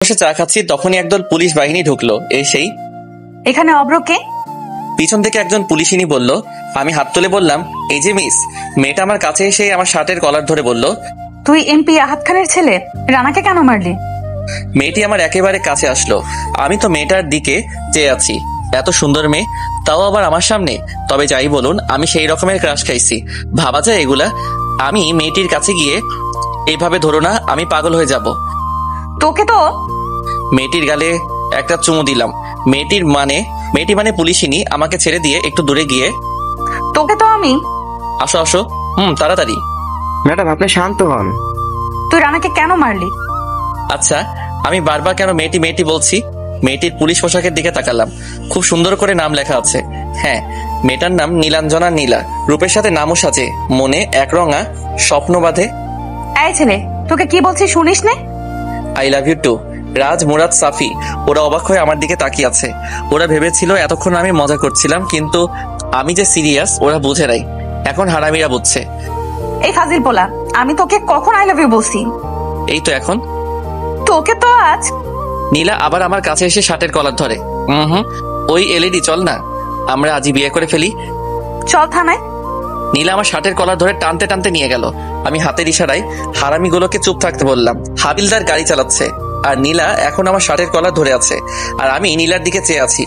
বসে চা খাচ্ছি, তখনই একদল পুলিশ বাহিনী ঢুকলো। এসেই এখানে অব্র কে? পিছন থেকে একজন পুলিশিনী বলল। আমি হাত তুলে বললাম, এই যে মিস। মেয়েটা আমার কাছে এসে আমার শার্টের কলার ধরে বলল, তুই এমপি আহাদ খানের ছেলে, রানাকে কেন মারলি? মেয়েটি আমার একেবারে কাছে আসলো। আমি তো মেয়েটার দিকে চেয়ে আছি। এত সুন্দর মেয়ে, তাও আবার আমার সামনে। তবে যাই বলুন, আমি সেই রকমের ক্রাশ খাইছি, ভাবা যায় এগুলা? আমি মেয়েটির কাছে গিয়ে, এইভাবে ধরো না, আমি পাগল হয়ে যাব। তোকে তো। মেয়েটির গালে একটা চুমু দিলাম। মেয়েটি মানে পুলিশিনী আমাকে ছেড়ে দিয়ে একটু দূরে গিয়ে, তোকে তো আমি। আসো আসো, তাড়াতাড়ি। ম্যাডাম আপনি শান্ত হন। তুই রানাকে কেন মারলি? আচ্ছা, আমি বারবার কেন মেয়েটি মেয়েটি বলছি? মেয়েটির পুলিশ পোশাকের দিকে তাকালাম। খুব সুন্দর করে নাম লেখা আছে। হ্যাঁ, মেয়েটার নাম নীলাঞ্জনা নীলা। রূপের সাথে নামও সাজে, মনে একরঙা স্বপ্ন বাঁধে। এই ছেলে, তোকে কি বলছি শুনিস নে? I love you too. Raj, Murad, Safi ওরা অবাক হয়ে আমার দিকে তাকিয়ে আছে। ওরা ভেবেছিল এতক্ষণ আমি মজা করছিলাম, কিন্তু আমি যে সিরিয়াস ওরা বুঝে নাই। এখন হারামিরা বুঝছে। এই ফাজিল পোলা, আমি তোকে কখন আই লাভ ইউ বলছি? এই তো এখন। তোকে তো আজ। নীলা আবার আমার কাছে এসে শার্টের কলার ধরে। ওই এলইডি, চল না আমরা আজই বিয়ে করে ফেলি। চল থানায়। নীলা আমার শার্টের কলার ধরে টানতে টানতে নিয়ে গেল। আমি হাতের ইশারায় হারামিগুলোকে চুপ থাকতে বললাম। হাবিলদার গাড়ি চালাচ্ছে, আর নীলা এখন আমার শার্টের কলার ধরে আছে, আর আমি নীলার দিকে চেয়ে আছি।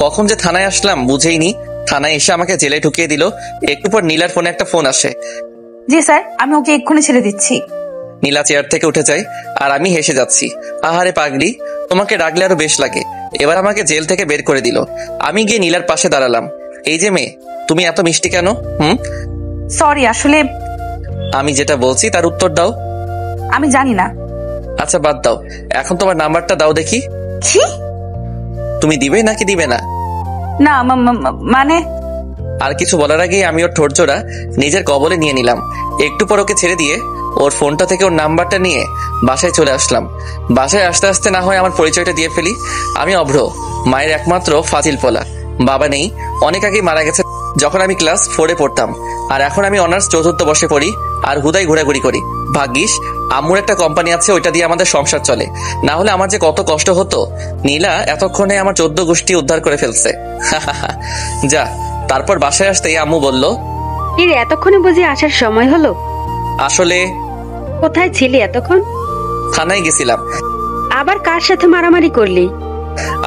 কখন যে থানায় আসলাম বুঝেইনি। থানায় এসে আমাকে জেলে ঢুকিয়ে দিল। একটু পর নীলার ফোনে একটা ফোন আসে। জি স্যার, আমি ওকে এক্ষুনি ছেড়ে দিচ্ছি। নীলা চেয়ার থেকে উঠে যায়, আর আমি হেসে যাচ্ছি। আহারে পাগলি, তোমাকে রাখলে আরো বেশ লাগে। এবার আমাকে জেল থেকে বের করে দিল। আমি গিয়ে নীলার পাশে দাঁড়ালাম। এই যে মেয়ে, তুমি এত মিষ্টি কেন? সরি, আসলে আমি যেটা বলছি তার উত্তর দাও। আমি জানি না। আচ্ছা বাদ দাও, এখন তোমার নাম্বারটা দাও দেখি। কি? তুমি দিবে নাকি দিবে না? না মানে। আর কিছু বলার আগেই আমি ওর ঠোঁট জোড়া নিজের কবলে নিয়ে নিলাম। একটু পর ওকে ছেড়ে দিয়ে ওর ফোনটা থেকে ওর নাম্বারটা নিয়ে বাসায় চলে আসলাম। বাসায় আসতে আসতে না হয় আমার পরিচয়টা দিয়ে ফেলি। আমি অভ্র, মায়ের একমাত্র ফাজিল পোলা। বাবা নেই, অনেক আগেই মারা গেছে যখন আমি ক্লাস 4-এ পড়তাম। আর এখন আমি অনার্স 4র্থ বর্ষে পড়ি, আর হুদাই ঘোরাঘুরি করি। ভাগ্যিস আম্মুর একটা কোম্পানি আছে, ওইটা দিয়ে আমাদের সংসার চলে। না হলে আমার যে কত কষ্ট হতো। নীলা এতক্ষণে আমার 14 গোষ্ঠী উদ্ধার করে ফেলছে। যা। তারপর বাসায় আসতেই আম্মু বলল, কিরে এতক্ষণে বুঝি আসার সময় হলো? আসলে কোথায় ছিলি এতক্ষণ? থানায় গেছিলাম। আবার কার সাথে মারামারি করলি?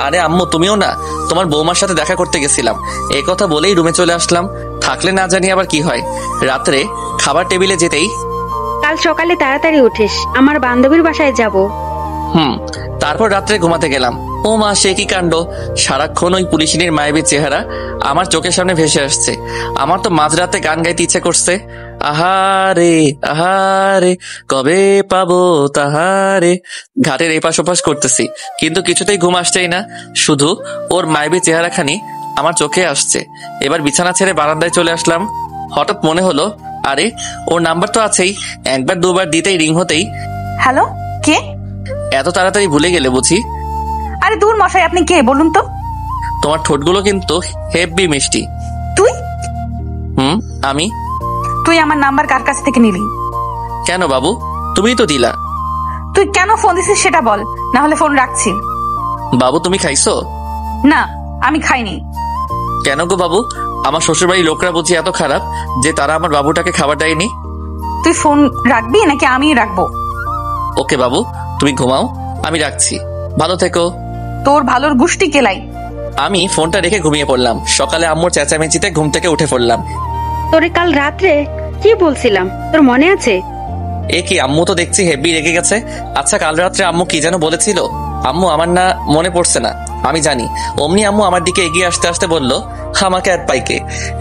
আরে আম্মু, তুমিও না, তোমার বৌমার সাথে দেখা করতে গেছিলাম। এই কথা বলেই রুমে চলে আসলাম। থাকলে না জানি আবার কি হয়। রাত্রে খাবার টেবিলে যেতেই, কাল সকালে তাড়াতাড়ি উঠিস, আমার বান্ধবীর বাসায় যাব। তারপর রাত্রে ঘুমাতে গেলাম। ও মা, সে কি কাণ্ড! সারাক্ষণ ওই পুলিশিনীর মায়াবী চেহারা আমার চোখের সামনে ভেসে আসছে। আমার তো মাঝরাতে গান গাইতে ইচ্ছে করছে। আহারে আহারে, কবে পাবো তাহারে। ঘাটের এপাশ ওপাশ করতেছি, কিন্তু কিছুতেই ঘুম আসছেই না। শুধু ওর মায়াবী চেহারাখানি আমার চোখে আসছে। এবার বিছানা ছেড়ে বারান্দায় চলে আসলাম। হঠাৎ মনে হলো, আরে ওর নাম্বার তো আছেই। একবার দুবার দিতেই রিং হতেই। হ্যালো, কে? এত তাড়াতাড়ি ভুলে গেলে বুঝি? আরে দূর মশাই, আপনি কে বলুন তো? তোমার ঠোঁটগুলো কিন্তু হেব্বি মিষ্টি। তুই? আমি? তুই আমার নাম্বার কার কাছ থেকে নিলি? কেন বাবু, তুমিই তো দিলা। তুই কেন ফোন দিছিস সেটা বল, না হলে ফোন রাখছি। বাবু তুমি খাইছো? না, আমি খাইনি। কেন গো বাবু, আমার শ্বশুরবাড়ির লোকরা বুঝি এত খারাপ যে তারা আমার বাবুটাকে খাবার দেয়নি? তুই ফোন রাখবি নাকি আমিই রাখবো? ওকে বাবু, তুমি ঘুমাও, আমি রাখছি। ভালো থেকো। তোর ভালোর গুষ্টি কেলাই। আমি ফোনটা রেখে ঘুমিয়ে পড়লাম। সকালে আম্মুর চেঁচামেচিতে ঘুম থেকে উঠে পড়লাম। তোরে কাল রাত্রে কি বলছিলাম তোর মনে আছে? এ কি, আম্মু তো দেখছি হেব্বি রেগে গেছে। আচ্ছা, কাল রাত্রে আম্মু কি যেন বলেছিল? আম্মু, আমার না মনে পড়ছে না, আমি জানি। অমনি আম্মু আমার দিকে এগিয়ে আসতে আসতে বলল, আমাকে আর পাইকে।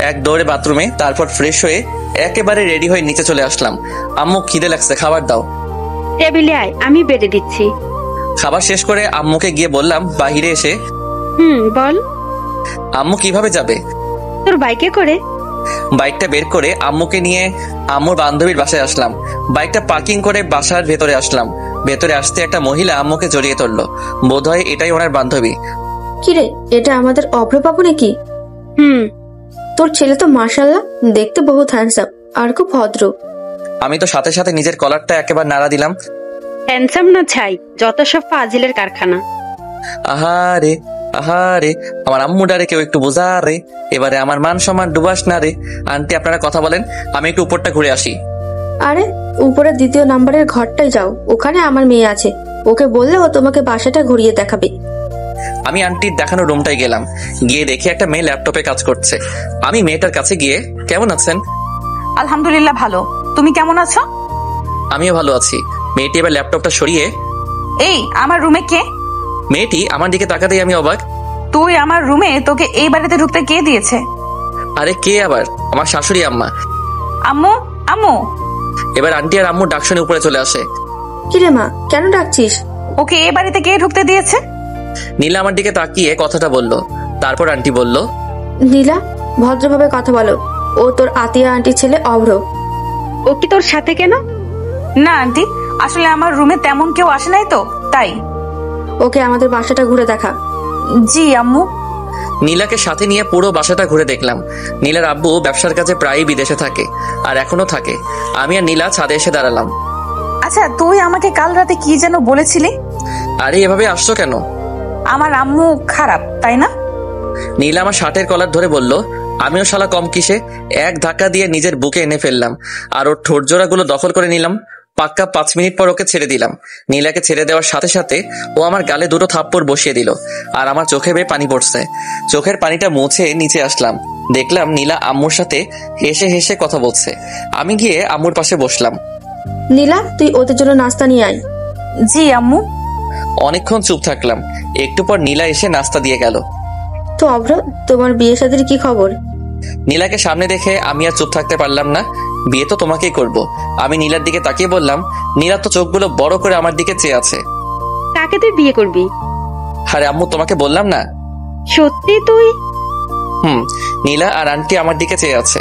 এক দৌড়ে বাথরুমে, তারপর ফ্রেশ হয়ে একেবারে রেডি হয়ে নিচে চলে আসলাম। আম্মু, খিদে লাগছে, খাবার দাও। টেবিলে আয়, আমি বেড়ে দিচ্ছি। খাবার শেষ করে আম্মুকে গিয়ে বললাম, বাহিরে এসে, বল। আম্মু কিভাবে যাবে? তোর বাইকে করে। বাইকটা বের করে আম্মুকে নিয়ে আম্মুর বান্ধবীর বাসায় আসলাম। বাইকটা পার্কিং করে বাসার ভেতরে আসলাম। ভেতরে আসতে একটা মহিলা আম্মুকে জড়িয়ে ধরলো। বোধহয় এটাই ওনার বান্ধবী। কিরে, এটা আমাদের অভ্রবাবু নাকি? তোর ছেলে তো মাশাআল্লাহ দেখতে বহুত হ্যান্ডসাম আর খুব ভদ্র। আমি তো সাথে সাথে নিজের কলারটা একেবারে নাড়া দিলাম। হ্যান্ডসাম না ছাই, যত সব ফাজিলের কারখানা। আহারে আহারে, আমার আম্মু ডারে কেউ একটু বোঝা রে। এবারে আমার মান সম্মান ডুবাস না রে। আন্টি আপনারা কথা বলেন, আমি একটু উপরটা ঘুরে আসি। আরে উপরের 2 নাম্বারের ঘরটাই যাও, ওখানে আমার মেয়ে আছে, ওকে বললে ও তোমাকে বাসাটা ঘুরিয়ে দেখাবে। আমি আন্টির দেখানো রুমটায় গেলাম, গিয়ে দেখি একটা মেয়ে ল্যাপটপে কাজ করছে। আমি মেয়েটার কাছে গিয়ে, কেমন আছেন? আলহামদুলিল্লাহ ভালো, তুমি কেমন আছো? আমিও ভালো আছি। মেয়েটি এবার ল্যাপটপটা সরিয়ে, এই আমার রুমে কে? মেয়েটি আমার দিকে তাকাতেই আমি অবাক। তুই আমার রুমে, তোকে এই বাড়িতে ঢুকতে কে দিয়েছে? আরে কে আবার? আমার শাশুড়ি আম্মা। আম্মু, আম্মু। এবার আন্টি আর আম্মু ডাক শুনে উপরে চলে আসে। কিরে মা, কেন ডাকছিস? ওকে এই বাড়িতে কে ঢুকতে দিয়েছে? নীলা আমার দিকে তাকিয়ে কথাটা বলল। তারপর আন্টি বলল, নীলা, ভদ্রভাবে কথা বলো, ও তোর আতিয়া আন্টির ছেলে অভ্র। ও কি তোর সাথে কেন? না আন্টি, আসলে আমার রুমে তেমন কেউ আসে নাই তো, তাই। ওকে আমাদের বাসাটা ঘুরে দেখা। জি আম্মু। নীলাকে সাথে নিয়ে পুরো বাসাটা ঘুরে দেখলাম। নীলার আব্বু ব্যবসার কাজে প্রায়ই বিদেশে থাকে, আর এখনো থাকে। আমি আর নীলা ছাদে এসে দাঁড়ালাম। আচ্ছা, তুই আমাকে কাল রাতে কি যেন বলেছিলি? আরে এভাবে আসছো কেন? আমার আম্মু খারাপ, তাই না? নীলা আমার শার্টের কলার ধরে বলল। আমিও শালা কম কিসে, এক ধাক্কা দিয়ে নিজের বুকে এনে ফেললাম, আর ওর ঠোঁট জোড়াগুলো দখল করে নিলাম। পাক্কা 5 মিনিট পর ওকে ছেড়ে দিলাম। নীলাকে ছেড়ে দেওয়ার সাথে সাথে ও আমার গালে 2 থাপ্পড় বসিয়ে দিল, আর আমার চোখে বেয়ে পানি পড়ছে। চোখের পানিটা মুছে নিচে আসলাম, দেখলাম নীলা আম্মুর সাথে হেসে হেসে কথা বলছে। আমি গিয়ে আম্মুর পাশে বসলাম। নীলা, তুই ওদের জন্য নাস্তা নিয়ে আয়। জি আম্মু। অনেকক্ষণ চুপ থাকলাম, একটু পর নীলা এসে নাস্তা দিয়ে গেল। তো অভ্র, তোমার বিয়ে শাদীর কি খবর? নীলাকে সামনে দেখে আমি আর চুপ থাকতে পারলাম না। বিয়ে তো তোমাকেই করব। আমি নীলার দিকে তাকিয়ে বললাম। নীলা তো চোখগুলো বড় করে আমার দিকে চেয়ে আছে। কাকে তুই বিয়ে করবি? আরে আম্মু, তোমাকে বললাম না? সত্যি তুই? নীলা আর আন্টি আমার দিকে চেয়ে আছে।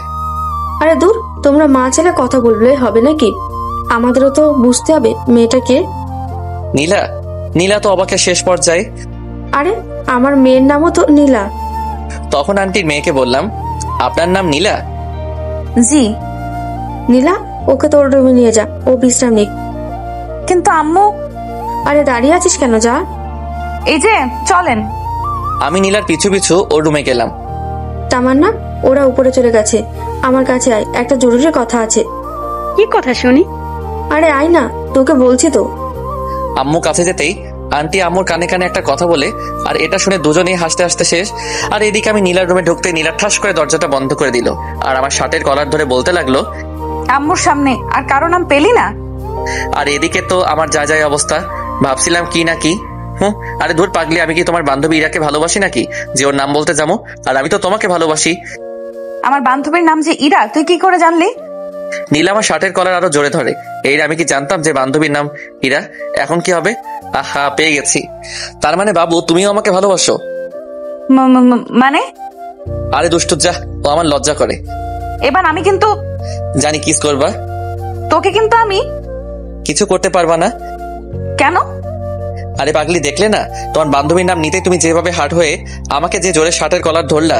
আরে দূর, তোমরা মা ছেলে কথা বললে হবে নাকি? আমাদেরও তো বুঝতে হবে মেয়েটা কে। নীলা নীলা তো অবাকের শেষ পর্যায়ে। আরে আমার মেয়ের নামও তো নীলা। তখন আন্টির মেয়েকে বললাম, আপনার নাম নীলা? জি। নীলা, ওকে তোর রুমে নিয়ে যা, ও বিশ্রাম নিক। কিন্তু আম্মু। আরে দাঁড়িয়ে আছিস কেন, যা। এই যে চলেন। আমি নীলার পিছু পিছু ওর রুমে গেলাম। তামান্না, ওরা উপরে চলে গেছে, আমার কাছে আয়, একটা জরুরি কথা আছে। কি কথা শুনি? আরে আয় না, তোকে বলছি তো। আম্মু কাছে যেতেই আন্টি আম্মুর কানে কানে একটা কথা বলে, আর এটা শুনে দুজনেই হাসতে হাসতে শেষ। আর এদিকে আমি নীলার রুমে ঢুকতে নীলা ঠাস করে দরজাটা বন্ধ করে দিল, আর আমার শার্টের কলার ধরে বলতে লাগলো, আম্মুর সামনে আর কারো নাম পেলি না? আর এদিকে তো আমার যা যায় অবস্থা। ভাবছিলাম কি না কি। আরে ধুর পাগলি, আমি কি তোমার বান্ধবী ইরাকে ভালোবাসি নাকি যে ওর নাম বলতে যাবো? আর আমি তো তোমাকে ভালোবাসি। আমার বান্ধবীর নাম যে ইরা, তুই কি করে জানলি? নীলা আমার শার্টের কলার আরো জোরে ধরে। এই আমি কি জানতাম যে বান্ধবীর নাম ইরা? এখন কি হবে? আহা, পেয়ে গেছি। তার মানে বাবু, তুমিও আমাকে ভালোবাসো? মানে? আরে দুষ্টু, যা, ও আমার লজ্জা করে। এবার আমি কিন্তু। জানি কিস করবা। তোকে কিন্তু আমি। কিছু করতে পারবা না। কেন? আরে পাগলি, দেখলে না তোমার বান্ধবীর নাম নিতে তুমি যেভাবে হার্ড হয়ে আমাকে যে জোরে শার্টের কলার ধরলা,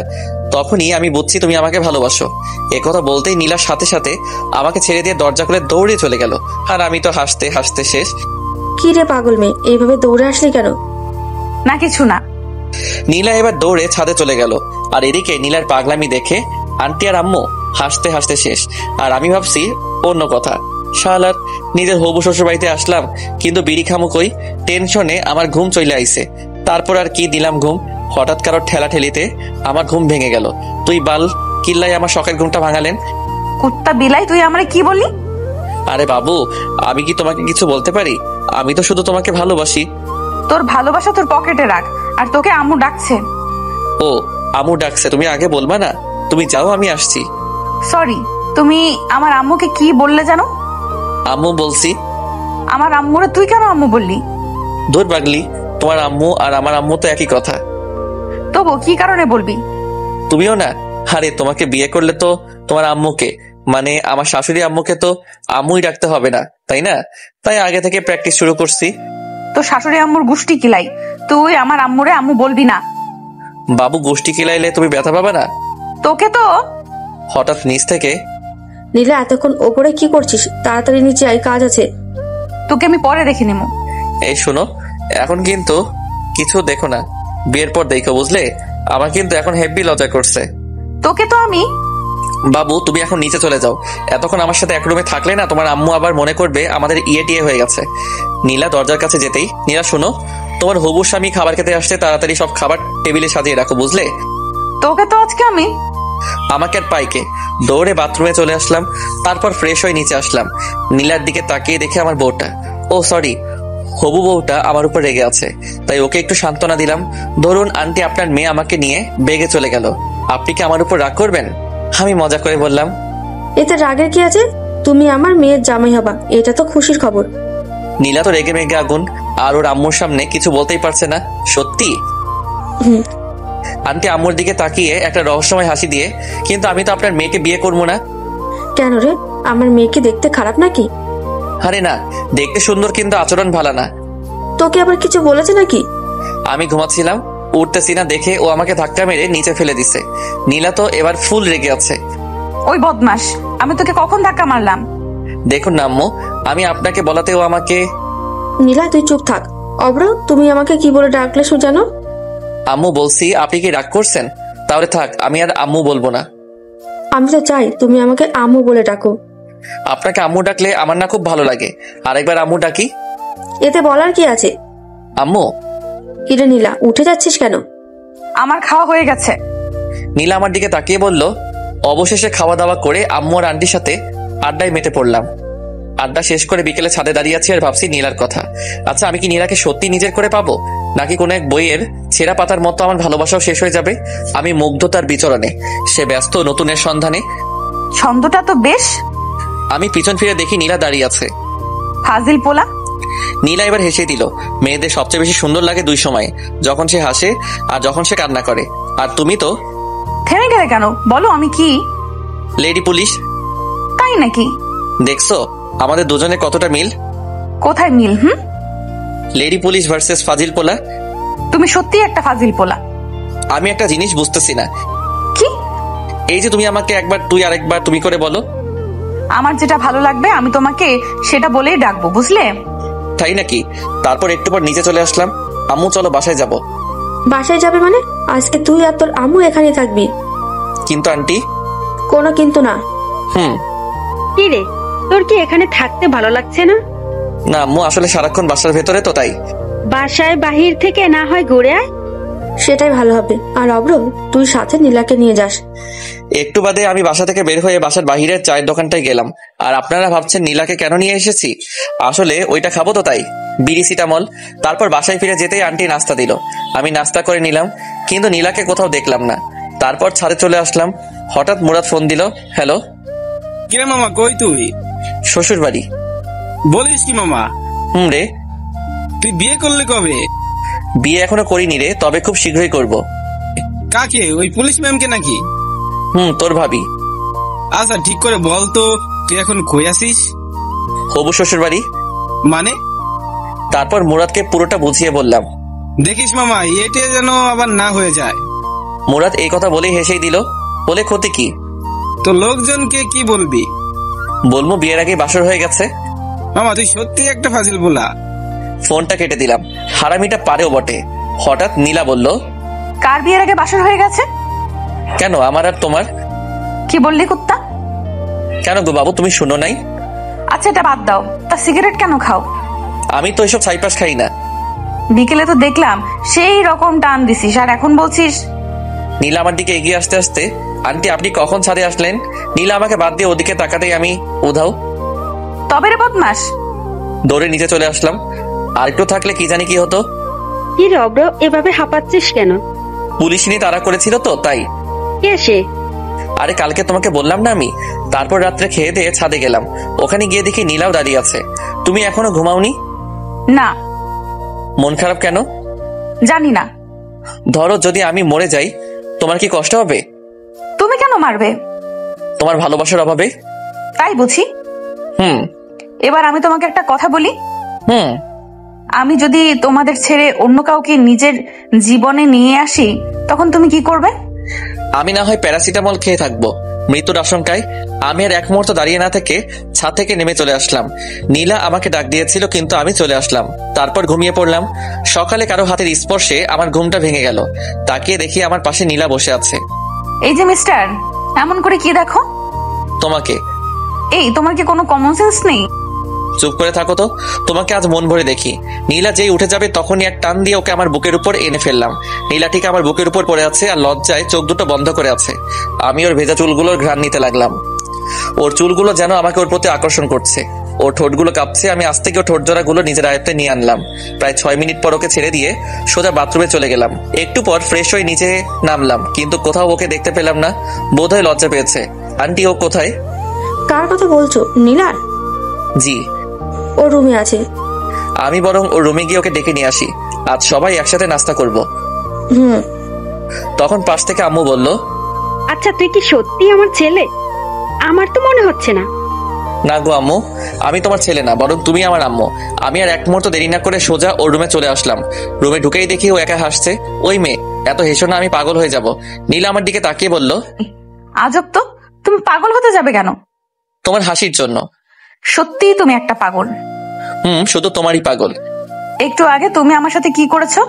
তখনই আমি বুঝছি তুমি আমাকে ভালোবাসো। একথা বলতেই নীলার সাথে সাথে আমাকে ছেড়ে দিয়ে দরজা খুলে দৌড়ে চলে গেল, আর আমি তো হাসতে হাসতে শেষ। কি রে পাগল মেয়ে, এইভাবে দৌড়ে আসলি কেন? না কিছু না। নীলা এবার দৌড়ে ছাদে চলে গেল, আর এদিকে নীলার পাগলামি দেখে আন্টি আর আম্মু হাসতে হাসতে শেষ। আর আমি ভাবছি অন্য কথা। শালার নিজের হবু শ্বশুর বাড়িতে আসলাম, কিন্তু বিড়ি খামু কই? টেনশনে আমার ঘুম চলে আইছে। তারপর আর কি দিলাম ঘুম। হঠাৎ কারোর ঠেলা ঠেলিতে আমার ঘুম ভেঙে গেল। তুই বাল কিল্লাই আমার শখের ঘুমটা ভাঙালেন। কুত্তা বিলাই, তুই আমারে কি বললি? আরে বাবু, আমি কি তোমাকে কিছু বলতে পারি? আমি তো শুধু তোমাকে ভালোবাসি। তোর ভালোবাসা তোর পকেটে রাখ, আর তোকে আম্মু ডাকছে। ও, আম্মু ডাকছে? তুমি আগে বলবা না? তুমি যাও, আমি আসছি। সরি, তুমি আমার আম্মুকে কি বললে জানো? আম্মু বলছি। আমার আম্মুরে তুই কেন আম্মু বললি? ধুর পাগলি, তোমার আম্মু আর আমার আম্মু তো একই কথা। তবু কি কারণে বলবি? তুমিও না। আরে তোমাকে বিয়ে করলে তো তোমার আম্মুকে, মানে আমার শাশুড়ি আম্মুকে তো আম্মুই ডাকতে হবে না, তাই না? তাই আগে থেকে প্র্যাকটিস শুরু করছি। তোর শাশুড়ি আম্মুর গুষ্টি কিলাই, তুই আমার আম্মুরে আম্মু বলবি না। বাবু গোষ্ঠী কিলাইলে তুমি ব্যথা পাবে না? তোকে তো। হঠাৎ নিচ থেকে, নীলা, এতক্ষণ ওপরে কি করছিস? তাড়াতাড়ি নিচে আয়, কাজ আছে। তোকে আমি পরে দেখে নিবো। এই শোনো, এখন কিন্তু কিছু দেখো না, বিয়ের পর দেখো, বুঝলে? আমার কিন্তু এখন হেভি লজ্জা করছে। তোকে তো আমি বাবু, তুমি এখন নিচে চলে যাও। এতক্ষণ আমার সাথে এক রুমে থাকলে না, তোমার আম্মু আবার মনে করবে আমাদের টিয়ে হয়ে গেছে। নীলা দরজার কাছে যেতেই, নীলা শোনো, তোমার হবু স্বামী খাবার খেতে আসছে, তাড়াতাড়ি সব খাবার টেবিলে সাজিয়ে রাখো, বুঝলে? তোকে তো আজকে আমি আমাকে আর পাইকে দৌড়ে বাথরুমে চলে আসলাম। তারপর ফ্রেশ হয়ে নিচে আসলাম। নীলার দিকে তাকিয়ে দেখে আমার বউটা, ও সরি, হবু বউটা আমার উপর রেগে আছে, তাই ওকে একটু সান্ত্বনা দিলাম। ধরুন আন্টি, আপনার মেয়ে আমাকে নিয়ে বেগে চলে গেল, আপনি কি আমার উপর রাগ করবেন? আমি মজা করে বললাম। এতে রাগের কি আছে? তুমি আমার মেয়ের জামাই হবা, এটা তো খুশির খবর। নীলা তো রেগে মেগে আগুন, আর ওর আম্মুর সামনে কিছু বলতেই পারছে না। সত্যি? হুম। আন্টি আম্মুর দিকে তাকিয়ে একটা রহস্যময় হাসি দিয়ে, কিন্তু আমি তো আপনার মেয়েকে বিয়ে করবো না। কেন রে, আমার মেয়েকে দেখতে খারাপ নাকি? আরে না, দেখতে সুন্দর, কিন্তু আচরণ ভালো না। তোকে আবার কিছু বলেছে নাকি? আমি ঘুমাচ্ছিলাম, উঠতেছি না দেখে ও আমাকে ধাক্কা মেরে নিচে ফেলে দিছে। নীলা তো এবার ফুল রেগে আছে। ওই বদমাস, আমি তোকে কখন ধাক্কা মারলাম? দেখুন না আম্মু, আমি আপনাকে বলাতে ও আমাকে। নীলা, তুই চুপ থাক। অব্র, তুমি আমাকে কি বলে ডাকলে সুজানো? আম্মু বলছি, আপনি কি রাগ করছেন? তাহলে থাক, আমি আর আম্মু বলবো না। আমি তো চাই তুমি আমাকে আম্মু বলে ডাকো। আপনাকে আম্মু ডাকলে আমার না খুব ভালো লাগে, আরেকবার আম্মু ডাকি। এতে বলার কি আছে? আম্মু। কিরে নীলা, উঠে যাচ্ছিস কেন? আমার খাওয়া হয়ে গেছে। নীলা আমার দিকে তাকিয়ে বলল। অবশেষে খাওয়া দাওয়া করে আম্মু আর আন্টির সাথে আড্ডায় মেতে পড়লাম। আড্ডা শেষ করে বিকেলে ছাদে দাঁড়িয়ে আছি আর ভাবছি নীলার কথা। আচ্ছা, আমি কি নীলাকে সত্যি নিজের করে পাবো, নাকি কোনো এক বইয়ের ছেঁড়া পাতার মতো আমার ভালোবাসাও শেষ হয়ে যাবে? আমি মুগ্ধতার বিচরণে, সে ব্যস্ত নতুনের সন্ধানে। ছন্দটা তো বেশ। আমি পিছন ফিরে দেখি নীলা দাঁড়িয়ে আছে। ফাজিল পোলা। নীলা এবার হেসে দিল। মেয়েদের সবচেয়ে বেশি সুন্দর লাগে দুই সময়, যখন সে হাসে আর যখন সে কান্না করে। আর তুমি তো থেমে গেলে কেন? বলো আমি কি? Lady police. তাই নাকি? দেখছো আমাদের দুজনে কতটা মিল? কোথায় মিল? লেডি পুলিশ ভার্সেস ফাজিল পোলা। তুমি সত্যি একটা ফাজিল পোলা। আমি একটা জিনিস বুঝতেছি না। কি? এই যে তুমি আমাকে একবার তুই আর একবার তুমি করে বলো। আমার যেটা ভালো লাগবে আমি তোমাকে সেটা বলেই ডাকবো, বুঝলে? তাই নাকি? তারপর একটু পর নিচে চলে আসলাম। আম্মু চলো বাসায় যাব। বাসায় যাবে মানে? আজকে তুই আর তোর আম্মু এখানে থাকবি। কিন্তু আন্টি। কোনো কিন্তু না। কি রে, তোর কি এখানে থাকতে ভালো লাগছে না? না আম্মু, আসলে সারাক্ষণ বাসার ভেতরে তো, তাই। বাসায় বাহির থেকে না হয় ঘুরে আয়। সেটাই ভালো হবে। আর অব্র, তুই সাথে নীলাকে নিয়ে যাস। একটু বাদে আমি বাসা থেকে বের হয়ে বাসার বাহিরের চায়ের দোকানটায় গেলাম। আর আপনারা ভাবছেন নীলাকে কেন নিয়ে এসেছি? আসলে ওইটা খাবো তো, তাই। বিড়ি সিটামল। তারপর বাসায় ফিরে যেতেই আন্টি নাস্তা দিল। আমি নাস্তা করে নিলাম, কিন্তু নীলাকে কোথাও দেখলাম না। তারপর ছাদে চলে আসলাম। হঠাৎ মুরাদ ফোন দিল। হ্যালো। কিরে মামা, কই তুই? শ্বশুর বাড়ি। বলিস কি মামা? রে। তুই বিয়ে করলি কবে? বিয়ে এখনো করিনি রে, তবে খুব শীঘ্রই করব। কাকে? ওই পুলিশ ম্যামকে নাকি? তোর ভাবি। আচ্ছা ঠিক করে বল তো, তুই এখন কই আছিস? হবু শ্বশুর বাড়ি। মানে? তারপর মুরাদকে পুরোটা বুঝিয়ে বললাম। দেখিস মামা, এটা যেন আবার না হয়ে যায়। মুরাদ এই কথা বলেই হেসেই দিল। বলে ক্ষতি কি? তো লোকজনকে কি বলবি? বলবো বিয়ের আগে বাসর হয়ে গেছে। মামা তুই সত্যি একটা ফাজিল বলা। ফোনটা কেটে দিলাম। হারামিটা পারেও বটে। হঠাৎ নীলা বলল। কার বিয়ের আগে বাসর হয়ে গেছে? কেন, আমার আর তোমার? কি বললি কুত্তা? কেন গো বাবু, তুমি শুনো নাই? আচ্ছা এটা বাদ দাও, তা সিগারেট কেন খাও? আমি তো এসব ছাইপাস খাই না। বিকেলে তো দেখলাম সেই রকম টান দিছিস, আর এখন বলছিস? নীলা আমার দিকে এগিয়ে আসতে আসতে, আন্টি আপনি কখন ছাদে আসলেন? নীলা আমাকে বাদ দিয়ে ওদিকে তাকাতেই আমি উধাও। তবে রে বদমাস। দৌড়ে নিচে চলে আসলাম। আর একটু থাকলে কি জানি কি হতো। কি রে অব্র, এভাবে হাঁপাচ্ছিস কেন? পুলিশ নিয়ে তাড়া করেছিল তো, তাই। কে সে? আরে কালকে তোমাকে বললাম না আমি। তারপর রাত্রে খেয়ে দিয়ে ছাদে গেলাম। ওখানে গিয়ে দেখি নীলাও দাঁড়িয়ে আছে। তুমি এখনো ঘুমাওনি? না। মন খারাপ কেন? জানি না। ধরো যদি আমি মরে যাই, তোমার কি কষ্ট হবে? তুমি কেন মারবে? তোমার ভালোবাসার অভাবে। তাই বুঝি। হুম। এবার আমি তোমাকে একটা কথা বলি। হুম। আমি যদি তোমাদের ছেড়ে অন্য কাউকে নিজের জীবনে নিয়ে আসি, তখন তুমি কি করবে? আমি না হয় প্যারাসিটামল খেয়ে থাকবো, মৃত্যুর আশঙ্কায় আমি আর এক মুহূর্ত দাঁড়িয়ে না থেকে ছাদ থেকে নেমে চলে আসলাম। নীলা আমাকে ডাক দিয়েছিল, কিন্তু আমি চলে আসলাম। তারপর ঘুমিয়ে পড়লাম। সকালে কারো হাতের স্পর্শে আমার ঘুমটা ভেঙে গেল। তাকিয়ে দেখি আমার পাশে নীলা বসে আছে। এই যে মিস্টার, এমন করে কি দেখো? তোমাকে। এই, তোমার কি কোনো কমন সেন্স নেই? চুপ করে থাকো তো, তোমাকে আজ মন ভরে দেখি। নীলা যেই উঠে যাবে তখনই এক টান দিয়ে ওকে আমার বুকের উপর এনে ফেললাম। নীলা ঠিক আমার বুকের উপর পড়ে আছে আর লজ্জায় চোখ দুটো বন্ধ করে আছে। আমি ওর ভেজা চুলগুলোর ঘ্রাণ নিতে লাগলাম। ওর চুলগুলো যেন আমাকে ওর প্রতি আকর্ষণ করছে। ওর ঠোঁটগুলো কাঁপছে। আমি আস্তে গিয়ে ঠোঁট জোড়াগুলো নিজের আয়ত্তে নিয়ে আনলাম। প্রায় 6 মিনিট পর ওকে ছেড়ে দিয়ে সোজা বাথরুমে চলে গেলাম। একটু পর ফ্রেশ হয়ে নিচে নামলাম, কিন্তু কোথাও ওকে দেখতে পেলাম না। বোধহয় লজ্জা পেয়েছে। আন্টি, ও কোথায়? কার কথা বলছো? নীলার? জি। ও রুমে আছে। আমি বরং ওর রুমে গিয়ে ওকে ডেকে নিয়ে আসি। আজ সবাই একসাথে নাস্তা করব। তখন পাশ থেকে আম্মু বলল, আচ্ছা, তুই কি সত্যি আমার ছেলে? আমার তো মনে হচ্ছে না। না গো আম্মু, আমি তোমার ছেলে না, বরং তুমি আমার আম্মু। আমি আর এক মুহূর্ত দেরি না করে সোজা ওর রুমে চলে আসলাম। রুমে ঢুকেই দেখি ও একা হাসছে। ওই মেয়ে, এত হেসো না, আমি পাগল হয়ে যাব। নীলা আমার দিকে তাকিয়ে বলল, আজব তো, তুমি পাগল হতে যাবে কেন? তোমার হাসির জন্য। সত্যিই তুমি একটা পাগল। শুধু তোমারই পাগল। একটু আগে তুমি আমার সাথে কি করেছো?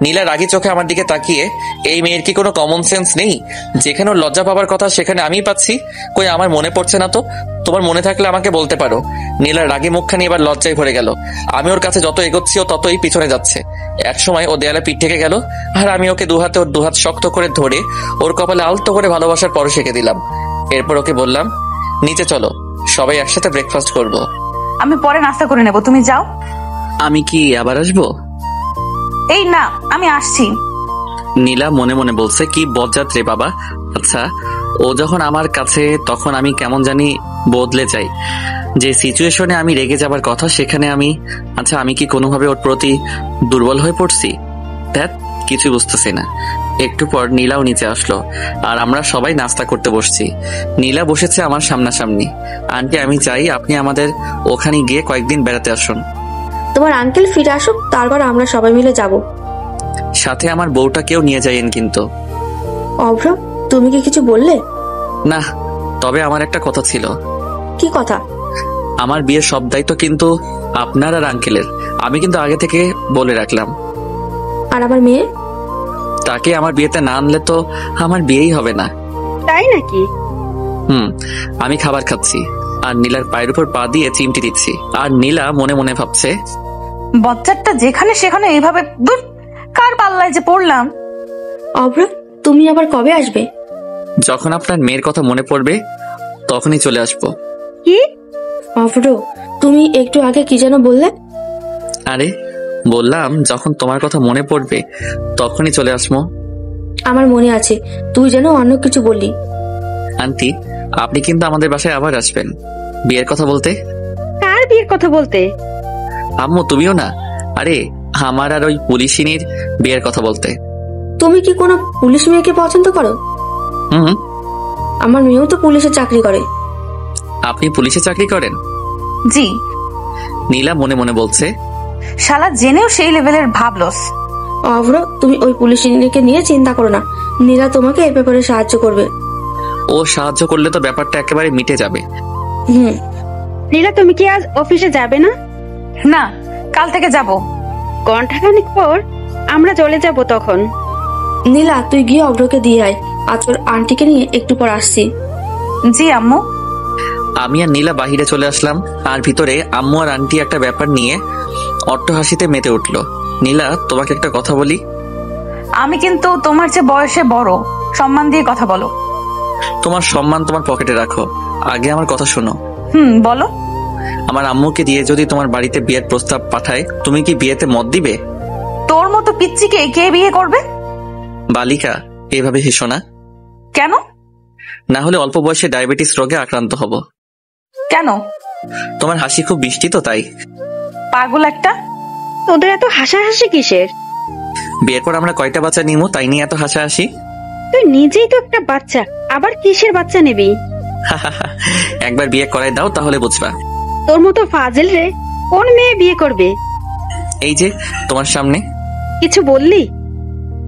নীলা রাগী চোখে আমার দিকে তাকিয়ে, এই মেয়ের কি কোনো কমন সেন্স নেই? যেখানে ওর লজ্জা পাবার কথা সেখানে আমিই পাচ্ছি। কই, আমার মনে পড়ছে না তো। তোমার মনে থাকলে আমাকে বলতে পারো। নীলার রাগী মুখখানি এবার লজ্জায় ভরে গেল। আমি ওর কাছে যত এগোচ্ছি ও ততই পিছনে যাচ্ছে। এক সময় ও দেয়ালে পিঠ থেকে গেল, আর আমি ওকে দুহাতে ওর দুহাত শক্ত করে ধরে ওর কপালে আলতো করে ভালোবাসার পরশ এঁকে দিলাম। এরপর ওকে বললাম, নিচে চলো, সবাই একসাথে ব্রেকফাস্ট করব। আমি পরে নাস্তা করে নেব, তুমি যাও। আমি কি আবার আসবো? এই না, আমি আসছি। নীলা মনে মনে বলছে, কি বজ্জাত রে বাবা। আচ্ছা, ও যখন আমার কাছে তখন আমি কেমন জানি বদলে যাই। যে সিচুয়েশনে আমি রেগে যাবার কথা সেখানে আমি কি কোনোভাবে ওর প্রতি দুর্বল হয়ে পড়ছি? ধ্যাৎ, কিছু বুঝতেছি না। একটু পর নীলাও নিচে আসলো আর আমরা সবাই নাস্তা করতে বসছি। নীলা বসেছে আমার সামনাসামনি। আন্টি, আমি চাই আপনি আমাদের ওখানে গিয়ে কয়েকদিন বেড়াতে আসুন। তোমার আঙ্কেল ফিরে আসুক, তারপর আমরা সবাই মিলে যাব। সাথে আমার বউটাকেও নিয়ে যাইয়েন কিন্তু। অভ্র, তুমি কি কিছু বললে? না, তবে আমার একটা কথা ছিল। কি কথা? আমার বিয়ের সব দায়িত্ব কিন্তু আপনার আর আঙ্কেলের। আমি কিন্তু আগে থেকে বলে রাখলাম। আর আমার মেয়ে? তাকে আমার বিয়েতে না আনলে তো আমার বিয়েই হবে না। তাই নাকি? আমি খাবার খাচ্ছি আর নীলার পায়ের উপর পা দিয়ে চিমটি দিচ্ছি। আর নীলা মনে মনে ভাবছে, বজ্জাতটা যেখানে সেখানে এইভাবে, দূর, কার পাল্লায় যে পড়লাম। অভ্র, তুমি আবার কবে আসবে? যখন আপনার মেয়ের কথা মনে পড়বে তখনই চলে আসবো। কি? অভ্র, তুমি একটু আগে কি যেন বললে? আরে বললাম, যখন তোমার কথা মনে পড়বে তখনই চলে আসবো। আমার মনে আছে, তুই যেন অন্য কিছু বললি। আন্টি, আপনি কিন্তু আমাদের বাসায় আবার আসবেন বিয়ের কথা বলতে। কার বিয়ের কথা বলতে? আম্মু, তুমিও না? আরে আমার আর ওই পুলিশিনীর বিয়ের কথা বলতে। তুমি কি কোনো পুলিশ মেয়েকে পছন্দ করো? আমার মেয়েও তো পুলিশে চাকরি করে। আপনি পুলিশে চাকরি করেন? জি। নীলা মনে মনে বলছে, শালা জেনেও সেই লেভেলের ভাবলস। অভ্র, তুমি ওই পুলিশিনীকে নিয়ে চিন্তা করো না। নীলা তোমাকে এই ব্যাপারে সাহায্য করবে। ও সাহায্য করলে তো ব্যাপারটা একেবারে মিটে যাবে। নীলা, তুমি কি আজ অফিসে যাবে না? না, কাল থেকে যাব। ঘন্টাখানিক পর আমরা চলে যাব তখন। নীলা, তুই গিয়ে অভ্রকে দিয়ে আয়। আর তোর আন্টিকে নিয়ে একটু পর আসছি। জি আম্মু। আমি আর নীলা বাহিরে চলে আসলাম। আর ভিতরে আম্মু আর আন্টি একটা ব্যাপার নিয়ে অট্টহাসিতে মেতে উঠলো। নীলা, তোমাকে একটা কথা বলি। আমি কিন্তু তোমার চেয়ে বয়সে বড়, সম্মান দিয়ে কথা বলো। তোমার সম্মান তোমার পকেটে রাখো, আগে আমার কথা শোনো। বলো। আমার আম্মুকে দিয়ে যদি তোমার বাড়িতে বিয়ের প্রস্তাব পাঠায়, তুমি কি বিয়েতে মত দিবে? তোর মতো পিচ্চিকে কে বিয়ে করবে? বালিকা, এভাবে হেসো না। কেন? না হলে অল্প বয়সে ডায়াবেটিস রোগে আক্রান্ত হব। কেন? তোমার হাসি খুব মিষ্টি তো, তাই। পাগল একটা। তোদের এত হাসাহাসি কিসের? বিয়ের পর আমরা কয়টা বাচ্চা নিমো তাই নিয়ে এত হাসাহাসি। তুই নিজেই তো একটা বাচ্চা, আবার কিসের বাচ্চা নিবি? একবার বিয়ে করাই দাও, তাহলে বুঝবা। তোর মতো ফাজিল রে কোন মেয়ে বিয়ে করবে? এই যে তোমার সামনে। কিছু বললি?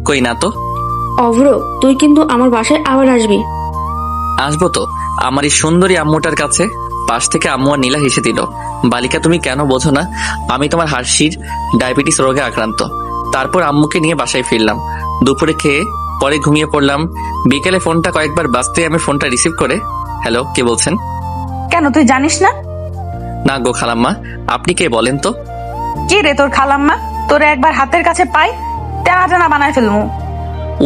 কই না তো। অভ্র, তুই কিন্তু আমার বাসায় আবার আসবি। আসবো তো আমার এই সুন্দরী আম্মুটার কাছে। পাশ থেকে আম্মু আর নীলা হেসে দিল। বালিকা, তুমি কেন বোঝো না আমি তোমার হার্সির ডায়াবেটিস রোগে আক্রান্ত। তারপর আম্মুকে নিয়ে বাসায় ফিরলাম। দুপুরে খেয়ে পরে ঘুমিয়ে পড়লাম। বিকেলে ফোনটা কয়েকবার বাজতে আমি ফোনটা রিসিভ করে, হ্যালো, কে বলছেন? কেন তুই জানিস না? না গো খালাম্মা, আপনি কে বলেন তো? কি রে তোর খালাম্মা? তোরে একবার হাতের কাছে পাই টানা টানা বানায় ফেলমু।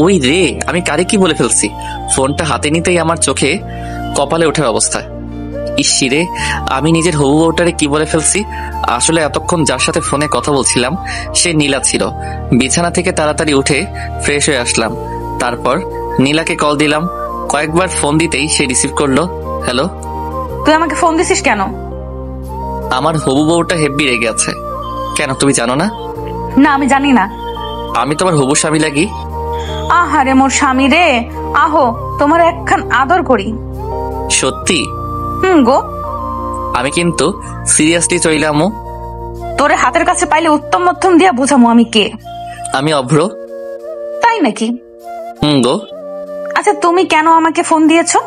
ওই রে, আমি কারে কি বলে ফেলছি? ফোনটা হাতে নিতেই আমার চোখে কপালে ওঠার অবস্থা। ইসিরে, আমি নিজের হবু বউটারে কি বলে ফেলছি। আসলে এতক্ষণ যার সাথে ফোনে কথা বলছিলাম সে নীলা ছিল। বিছানা থেকে তাড়াতাড়ি উঠে ফ্রেশ হয়ে আসলাম। তারপর নীলাকে কল দিলাম। কয়েকবার ফোন দিতেই সে রিসিভ করলো। হ্যালো। তুই আমাকে ফোন দিছিস কেন? আমার হবু বউটা হেব্বি রেগে আছে। কেন, তুমি জানো না? না, আমি জানি না। আমি তোমার হবু স্বামী লাগি। আহারে মোর স্বামী রে, আহো তোমার একখান আদর করি। সত্যি? গো, আমি কিন্তু সিরিয়াসলি চইলাম। তোরে হাতের কাছে পাইলে উত্তম মধ্যম দিয়া বুঝামু আমি কে। আমি অভ্র। তাই নাকি? গো। আচ্ছা, তুমি কেন আমাকে ফোন দিয়েছো?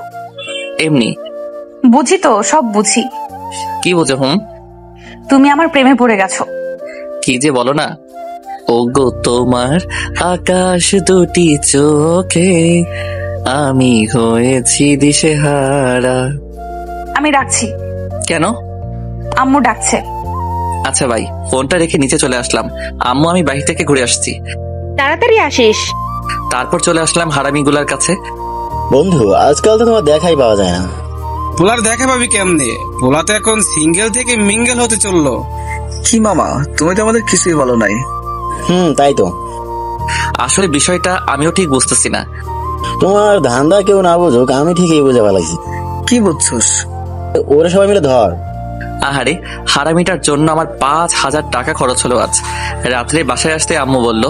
এমনি। বুঝি তো, সব বুঝি। কি বোঝো? তুমি আমার প্রেমে পড়ে গেছো। কি যে বলো না। ও গো তোমার আকাশ দুটি চোখে আমি হয়েছি দিশেহারা। আমি রাখছি। কেন? আম্মু ডাকছে। আচ্ছা ভাই, ফোনটা রেখে নিচে চলে আসলাম। আম্মু আমি বাড়ি থেকে ঘুরে আসছি। তাড়াতাড়ি আসিস। তারপর চলে আসলাম হারামিগুলার কাছে। বন্ধু, আজকাল তো তোমার দেখাই পাওয়া যায় না। পোলার দেখা পাবি কেমনে? পোলা তো এখন সিঙ্গেল থেকে মিঙ্গেল হতে চললো। কি মামা, তুমি তো আমাদের কিছুই বলো নাই। তাই তো। আসলে বিষয়টা আমিও ঠিক বুঝতেছি না। তোমার ধান্দা কেউ না বুঝুক, আমি ঠিকই বুঝে ফেলাইছি। কি বুঝছস? ওরা সবাই মিলে ধর। আহারে, হারামিটার জন্য আমার 5,000 টাকা খরচ হলো আজ। রাত্রে বাসায় আসতে আম্মু বলল,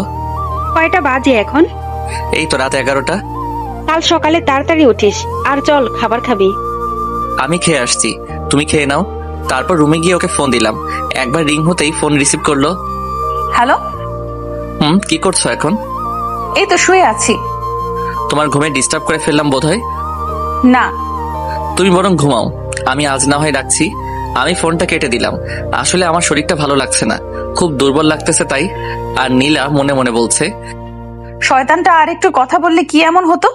কয়টা বাজে এখন? এই তো রাত 11টা। কাল সকালে তাড়াতাড়ি উঠিস আর চল খাবার খাবি। আমি খেয়ে আসছি, তুমি খেয়ে নাও। তারপর রুমে গিয়ে ওকে ফোন দিলাম। একবার রিং হতেই ফোন রিসিভ করলো। হ্যালো। কি করছো এখন? এই তো শুয়ে আছি। তোমার ঘুমে ডিস্টার্ব করে ফেললাম বোধহয়। না। তুমি বরং ঘুমাও, আমি আজ না হয় রাখছি। আমি ফোনটা কেটে দিলাম। আসলে আমার শরীরটা ভালো লাগছে না, খুব দুর্বল লাগতেছে তাই। আর নীলা মনে মনে বলছে, শয়তানটা আর একটু কথা বললে কি এমন হতো।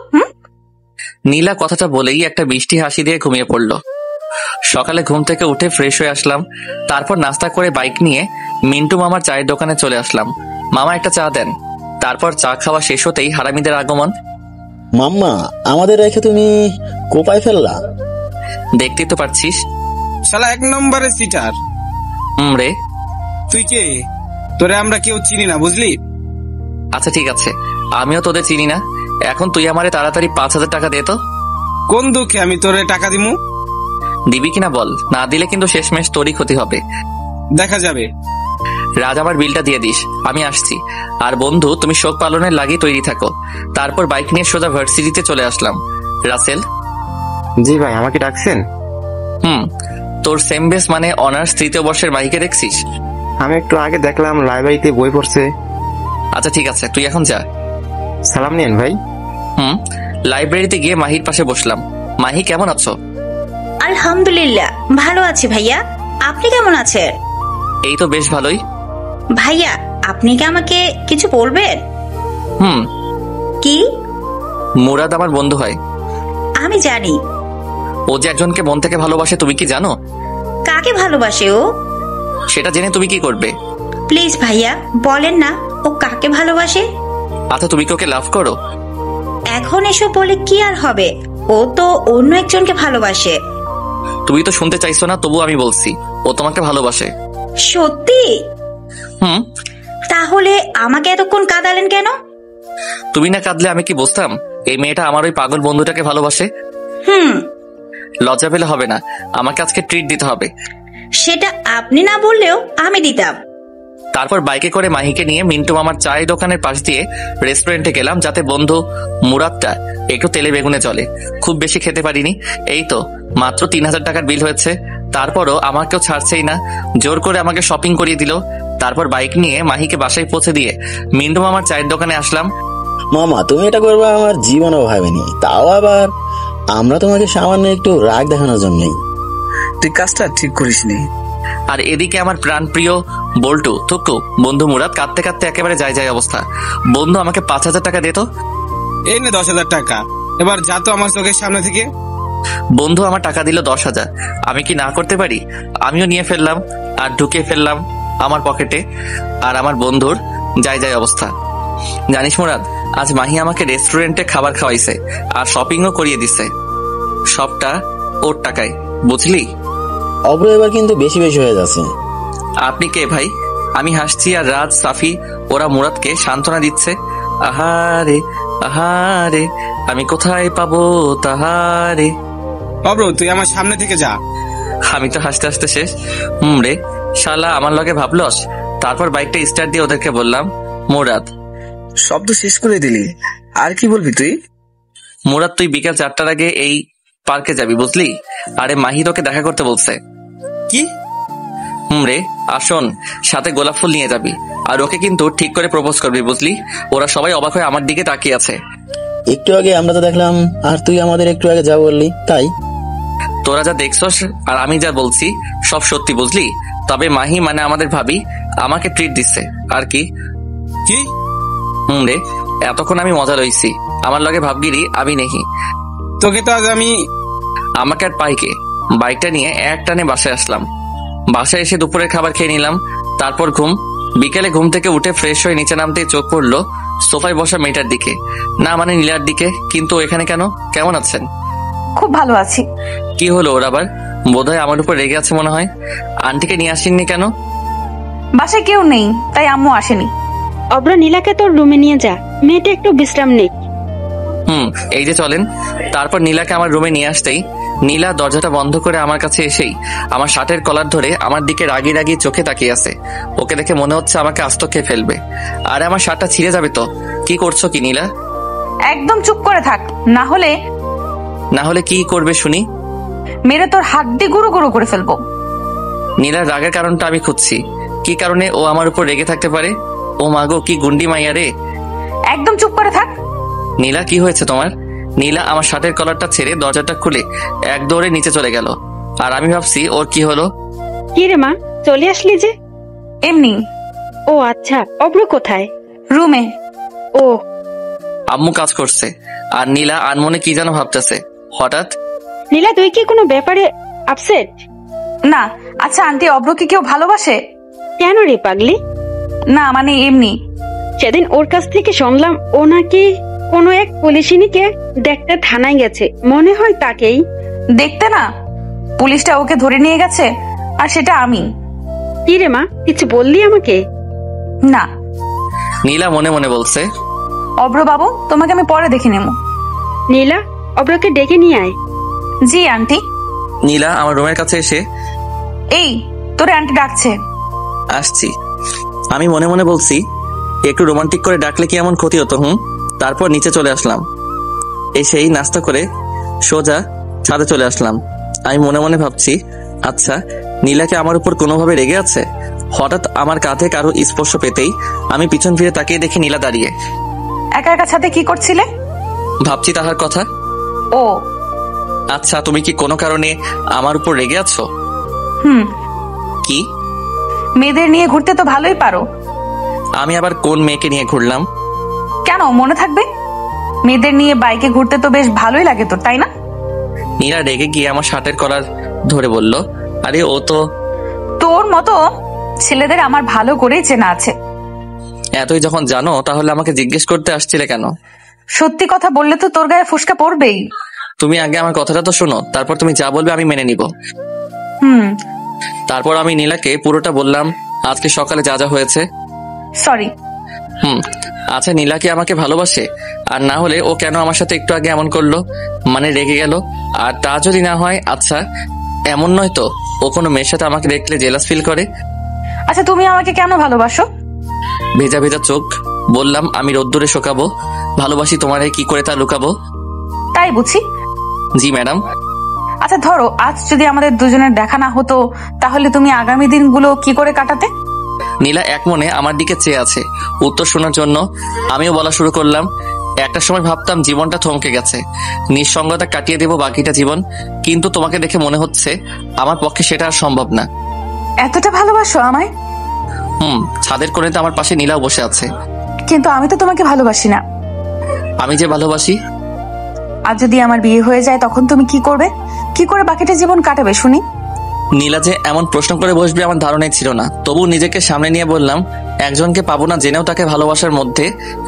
নীলা কথাটা বলেই একটা মিষ্টি হাসি দিয়ে ঘুমিয়ে পড়লো। সকালে ঘুম থেকে উঠে ফ্রেশ হয়ে আসলাম। তারপর নাস্তা করে বাইক নিয়ে মিন্টু মামার চায়ের দোকানে চলে আসলাম। মামা একটা চা দেন। তারপর চা খাওয়া শেষ হতেই হারামিদের আগমন। মাম্মা, আমাদের রেখে তুমি কোপায় ফেললা। দেখতেই তো পারছিস। শালা 1 নম্বরে সিটার। রে, তুই কে? তোরে আমরা কেউ চিনি না, বুঝলি? আচ্ছা ঠিক আছে, আমিও তোদের চিনি না। এখন তুই আমারে তাড়াতাড়ি 5,000 টাকা দে তো। কোন দুঃখে আমি তোরে টাকা দিমু? দিবি কিনা বল, না দিলে কিন্তু শেষমেশ তোরই ক্ষতি হবে। দেখা যাবে। রাজ, আমার বিলটা দিয়ে দিস, আমি আসছি। আর বন্ধু, তুমি শোক পালনের লাগি তৈরি থাকো। তারপর বাইক নিয়ে সোজা ভার্সিটিতে চলে আসলাম। রাসেল। জি ভাই, আমাকে ডাকছেন? তোর সেম বেস মানে অনার্স 3য় বর্ষের মাহিকে দেখছিস? আমি একটু আগে দেখলাম লাইব্রেরিতে বই পড়ছে। আচ্ছা ঠিক আছে, তুই এখন যা। সালাম নিন ভাই। লাইব্রেরিতে গিয়ে মাহির পাশে বসলাম। মাহি, কেমন আছো? আলহামদুলিল্লাহ ভালো আছি ভাইয়া, আপনি কেমন আছেন? এই তো বেশ ভালোই। ভাইয়া, আপনি কি আমাকে কিছু বলবেন? কি? মুরাদ আমার বন্ধু হয়। আমি জানি। ও যে একজনকে মন থেকে ভালোবাসে, তুমি কি জানো? কাকে ভালোবাসে ও? সেটা জেনে তুমি কি করবে? প্লিজ ভাইয়া বলেন না, ও কাকে ভালোবাসে? আচ্ছা, তুমি কি ওকে লাভ করো? এখন এসব বলে কি আর হবে, ও তো অন্য একজনকে ভালোবাসে। তুমি তো শুনতে চাইছো না, তবু আমি বলছি, ও তোমাকে ভালোবাসে। সত্যি? তাহলে আমাকে এতক্ষণ কাঁদালেন কেন? তুমি না কাঁদলে আমি কি বুঝতাম এই মেয়েটা আমার ওই পাগল বন্ধুটাকে ভালোবাসে? লজ্জা পেলে হবে না, আমাকে আজকে ট্রিট দিতে হবে। সেটা আপনি না বললেও আমি দিতাম। তারপর বাইকে করে মাহিকে নিয়ে মিন্টু মামার চায়ের দোকানের পাশ দিয়ে রেস্টুরেন্টে গেলাম, যাতে বন্ধু মুরাদটা একটু তেলে বেগুনে চলে। খুব বেশি খেতে পারিনি। এই তো মাত্র 3,000 টাকার বিল হয়েছে। তারপরও আমাকেও ছাড়ছেই না, জোর করে আমাকে শপিং করিয়ে দিল। তারপর বাইক নিয়ে মাহিকে বাসায় পৌঁছে দিয়ে মিন্টু মামার চায়ের দোকানে আসলাম। মামা, তুমি এটা করবে আমার জীবনেও ভাবিনি, তাও আবার আমরা তোমাকে সামান্য একটু রাগ দেখানোর জন্যই। তুই কাজটা ঠিক করিসনি। আর এদিকে আমার প্রাণপ্রিয় বল্টু থুকু বন্ধু মুরাদ কাঁদতে কাঁদতে একেবারে যায় অবস্থা। বন্ধু আমাকে 5,000 টাকা দে তো। এই নে 10,000 টাকা, এবার যা তো আমার চোখের সামনে থেকে। বন্ধু আমার টাকা দিল 10,000, আমি কি না করতে পারি? আমিও নিয়ে ফেললাম আর ঢুকিয়ে ফেললাম আমার পকেটে। আর আমার বন্ধুর যায় অবস্থা। জানিস মুরাদ, আজ মাহি আমাকে রেস্টুরেন্টে খাবার খাওয়াইছে আর শপিংও করিয়ে দিছে, সবটা ওর টাকায়, বুঝলি? অব্র এবার কিন্তু বেশি বেশি হয়ে যাচ্ছে। আপনি কে ভাই? আমি হাসছি আর রাজ সাফি ওরা মুরাদকে সান্ত্বনা দিচ্ছে। আহারে আহারে আমি কোথায় পাবো তাহারে। অব্র তুই আমার সামনে থেকে যা। আমি তো হাসতে হাসতে শেষ। রে শালা আমার লগে ভাবলস। তারপর বাইকটা স্টার্ট দিয়ে ওদেরকে বললাম, মুরাদ। শব্দ শেষ করে দিলি, আর কি বলবি তুই? মুরাদ তুই বিকেল 4টার আগে এই পার্কে যাবি, বুঝলি? আরে মাহি তোকে দেখা করতে বলছে। কি? রে আসুন, সাথে গোলাপ ফুল নিয়ে যাবি আর ওকে কিন্তু ঠিক করে প্রপোজ করবি, বুঝলি? ওরা সবাই অবাক হয়ে আমার দিকে তাকিয়ে আছে। একটু আগে আমরা তো দেখলাম, আর তুই আমাদের একটু আগে যা বললি তাই। তোরা যা দেখছস আর আমি যা বলছি সব সত্যি, বুঝলি? তবে মাহি মানে আমাদের ভাবি আমাকে ট্রিট দিচ্ছে আর কি। কি? রে এতক্ষণ আমি মজা লইছি, আমার লগে ভাবগিরি আমি নেহি। তোকে তো আজ আমি। আমাকে আর পাইকে বাইকটা নিয়ে এক টানে বাসায় আসলাম। বাসায় এসে দুপুরের খাবার খেয়ে নিলাম, তারপর ঘুম। বিকেলে ঘুম থেকে উঠে ফ্রেশ হয়ে নিচে নামতেই চোখ পড়লো সোফায় বসা মেয়েটার দিকে, না মানে নীলার দিকে। কিন্তু এখানে কেন? কেমন আছেন? খুব ভালো আছি। কি হলো ওর আবার? বোধহয় আমার উপর রেগে আছে মনে হয়। আন্টিকে নিয়ে আসেননি কেন? বাসায় কেউ নেই তাই আম্মু আসেনি। অব্র নীলাকে তোর রুমে নিয়ে যা, মেয়েটা একটু বিশ্রাম নেই। এই যে চলেন। তারপর নীলাকে আমার রুমে নিয়ে আসতেই নীলা দরজাটা বন্ধ করে আমার কাছে এসেই আমার শার্টের কলার ধরে আমার দিকে রাগি রাগি চোখে তাকিয়ে আছে। ওকে দেখে মনে হচ্ছে আমাকে আস্ত খেয়ে ফেলবে। আরে আমার শার্টটা ছিঁড়ে যাবে তো। কি করছো কি নীলা? একদম চুপ করে থাক, না হলে কি করবে শুনি? মেরে তোর হাড্ডি গুঁড়ো গুঁড়ো করে ফেলবো। নীলার রাগের কারণটা আমি খুঁজছি। কি কারণে ও আমার উপর রেগে থাকতে পারে? ও মাগো, কি গুন্ডি মাইয়া রে। একদম চুপ করে থাক। নীলা কি হয়েছে তোমার? নীলা আমার শার্টের কলারটা ছেড়ে দরজাটা খুলে এক দৌড়ে নিচে চলে গেল। আর আমি ভাবছি ওর কি হলো। কি রে মা, চলে আসলি যে? এমনি। ও আচ্ছা, অব্র কোথায়? রুমে। ও আম্মু কাজ করছে আর নীলা আনমনে কি যেন ভাবতেছে। হঠাৎ নীলা, তুই কি কোনো ব্যাপারে আপসেট? না। আচ্ছা আন্টি, অব্রকে কেউ ভালোবাসে? কেন রে পাগলি? না মানে এমনি। সেদিন ওর কাছ থেকে শুনলাম ও নাকি কোনো এক পুলিশিনীকে দেখতে থানায় গেছে, মনে হয় তাকেই। দেখতে না, পুলিশটা ওকে ধরে নিয়ে গেছে আর সেটা আমি। কি রে মা, কিছু বললি আমাকে? না। নীলা মনে মনে বলছে, অব্র বাবু, তোমাকে আমি পরে দেখে নেব। নীলা, অব্রকে ডেকে নিয়ে আয়। জি আন্টি। নীলা আমার রুমের কাছে এসে, এই তোরে আন্টি ডাকছে। আসছি। আমি মনে মনে বলছি, একটু রোমান্টিক করে ডাকলে কি এমন ক্ষতি হতো? তারপর নিচে চলে আসলাম। এসেই নাস্তা করে সোজা ছাদে চলে আসলাম। আমি মনে মনে ভাবছি, আচ্ছা নীলাকে আমার উপর কোনোভাবে রেগে আছে? হঠাৎ আমার কাঁধে কারো স্পর্শ পেতেই আমি পিছন ফিরে তাকিয়ে দেখি নীলা দাঁড়িয়ে। একা একা ছাদে কি করছিলে? ভাবছি তাহার কথা। ও আচ্ছা, তুমি কি কোনো কারণে আমার উপর রেগে আছো? কি? মেয়েদের নিয়ে ঘুরতে তো ভালোই পারো। আমি আবার কোন মেয়েকে নিয়ে ঘুরলাম? কেন মনে থাকবে? মেয়েদের নিয়ে বাইকে ঘুরতে তো বেশ ভালোই লাগে তোর, তাই না? নীলা রেগে গিয়ে আমার শার্টের কলার ধরে বলল, আরে ও তো। তোর মতো ছেলেদের আমার ভালো করেই চেনা আছে। এতই যখন জানো তাহলে আমাকে জিজ্ঞেস করতে আসছিলে কেন? সত্যি কথা বললে তো তোর গায়ে ফুসকা পড়বেই। তুমি আগে আমার কথাটা তো শোনো, তারপর তুমি যা বলবে আমি মেনে নিব। তারপর আমি নীলাকে পুরোটা বললাম, আজকে সকালে যা যা হয়েছে। সরি। আচ্ছা, নীলা কি আমাকে ভালোবাসে? আর না হলে ও কেন আমার সাথে একটু আগে এমন করলো, মানে রেগে গেল? আর তা যদি না হয়, আচ্ছা এমন নয় তো ও কোনো মেয়ের সাথে আমাকে দেখলে জেলাস ফিল করে? আচ্ছা তুমি আমাকে কেন ভালোবাসো? ভেজা ভেজা চোখ বললাম, আমি রোদ্দুরে শোকাবো। ভালোবাসি তোমারে, কি করে তা লুকাবো? তাই বুঝি। জি ম্যাডাম। আচ্ছা ধরো আজ যদি আমাদের দুজনের দেখা না হতো, তাহলে তুমি আগামী দিনগুলো কি করে কাটাতে? নীলা এক মনে আমার দিকে চেয়ে আছে উত্তর শোনার জন্য। আমিও বলা শুরু করলাম, একটা সময় ভাবতাম জীবনটা থমকে গেছে, নিঃসঙ্গতা কাটিয়ে দেব বাকিটা জীবন, কিন্তু তোমাকে দেখে মনে হচ্ছে আমার পক্ষে সেটা আর সম্ভব না। এতটা ভালোবাসো আমায়? ছাদের কোণেতে আমার পাশে নীলাও বসে আছে। কিন্তু আমি তো তোমাকে ভালোবাসি না। আমি যে ভালোবাসি। আর যদি আমার বিয়ে হয়ে যায় তখন তুমি কি করবে? কি করে বাকিটা জীবন কাটাবে শুনি? নীলা যে এমন প্রশ্ন করে বসবে আমার ধারণাই ছিল না, তবু নিজেকে সামনে নিয়ে বললাম, একজনকে পাবো না জেনেও তাকে ভালোবাসার মধ্যে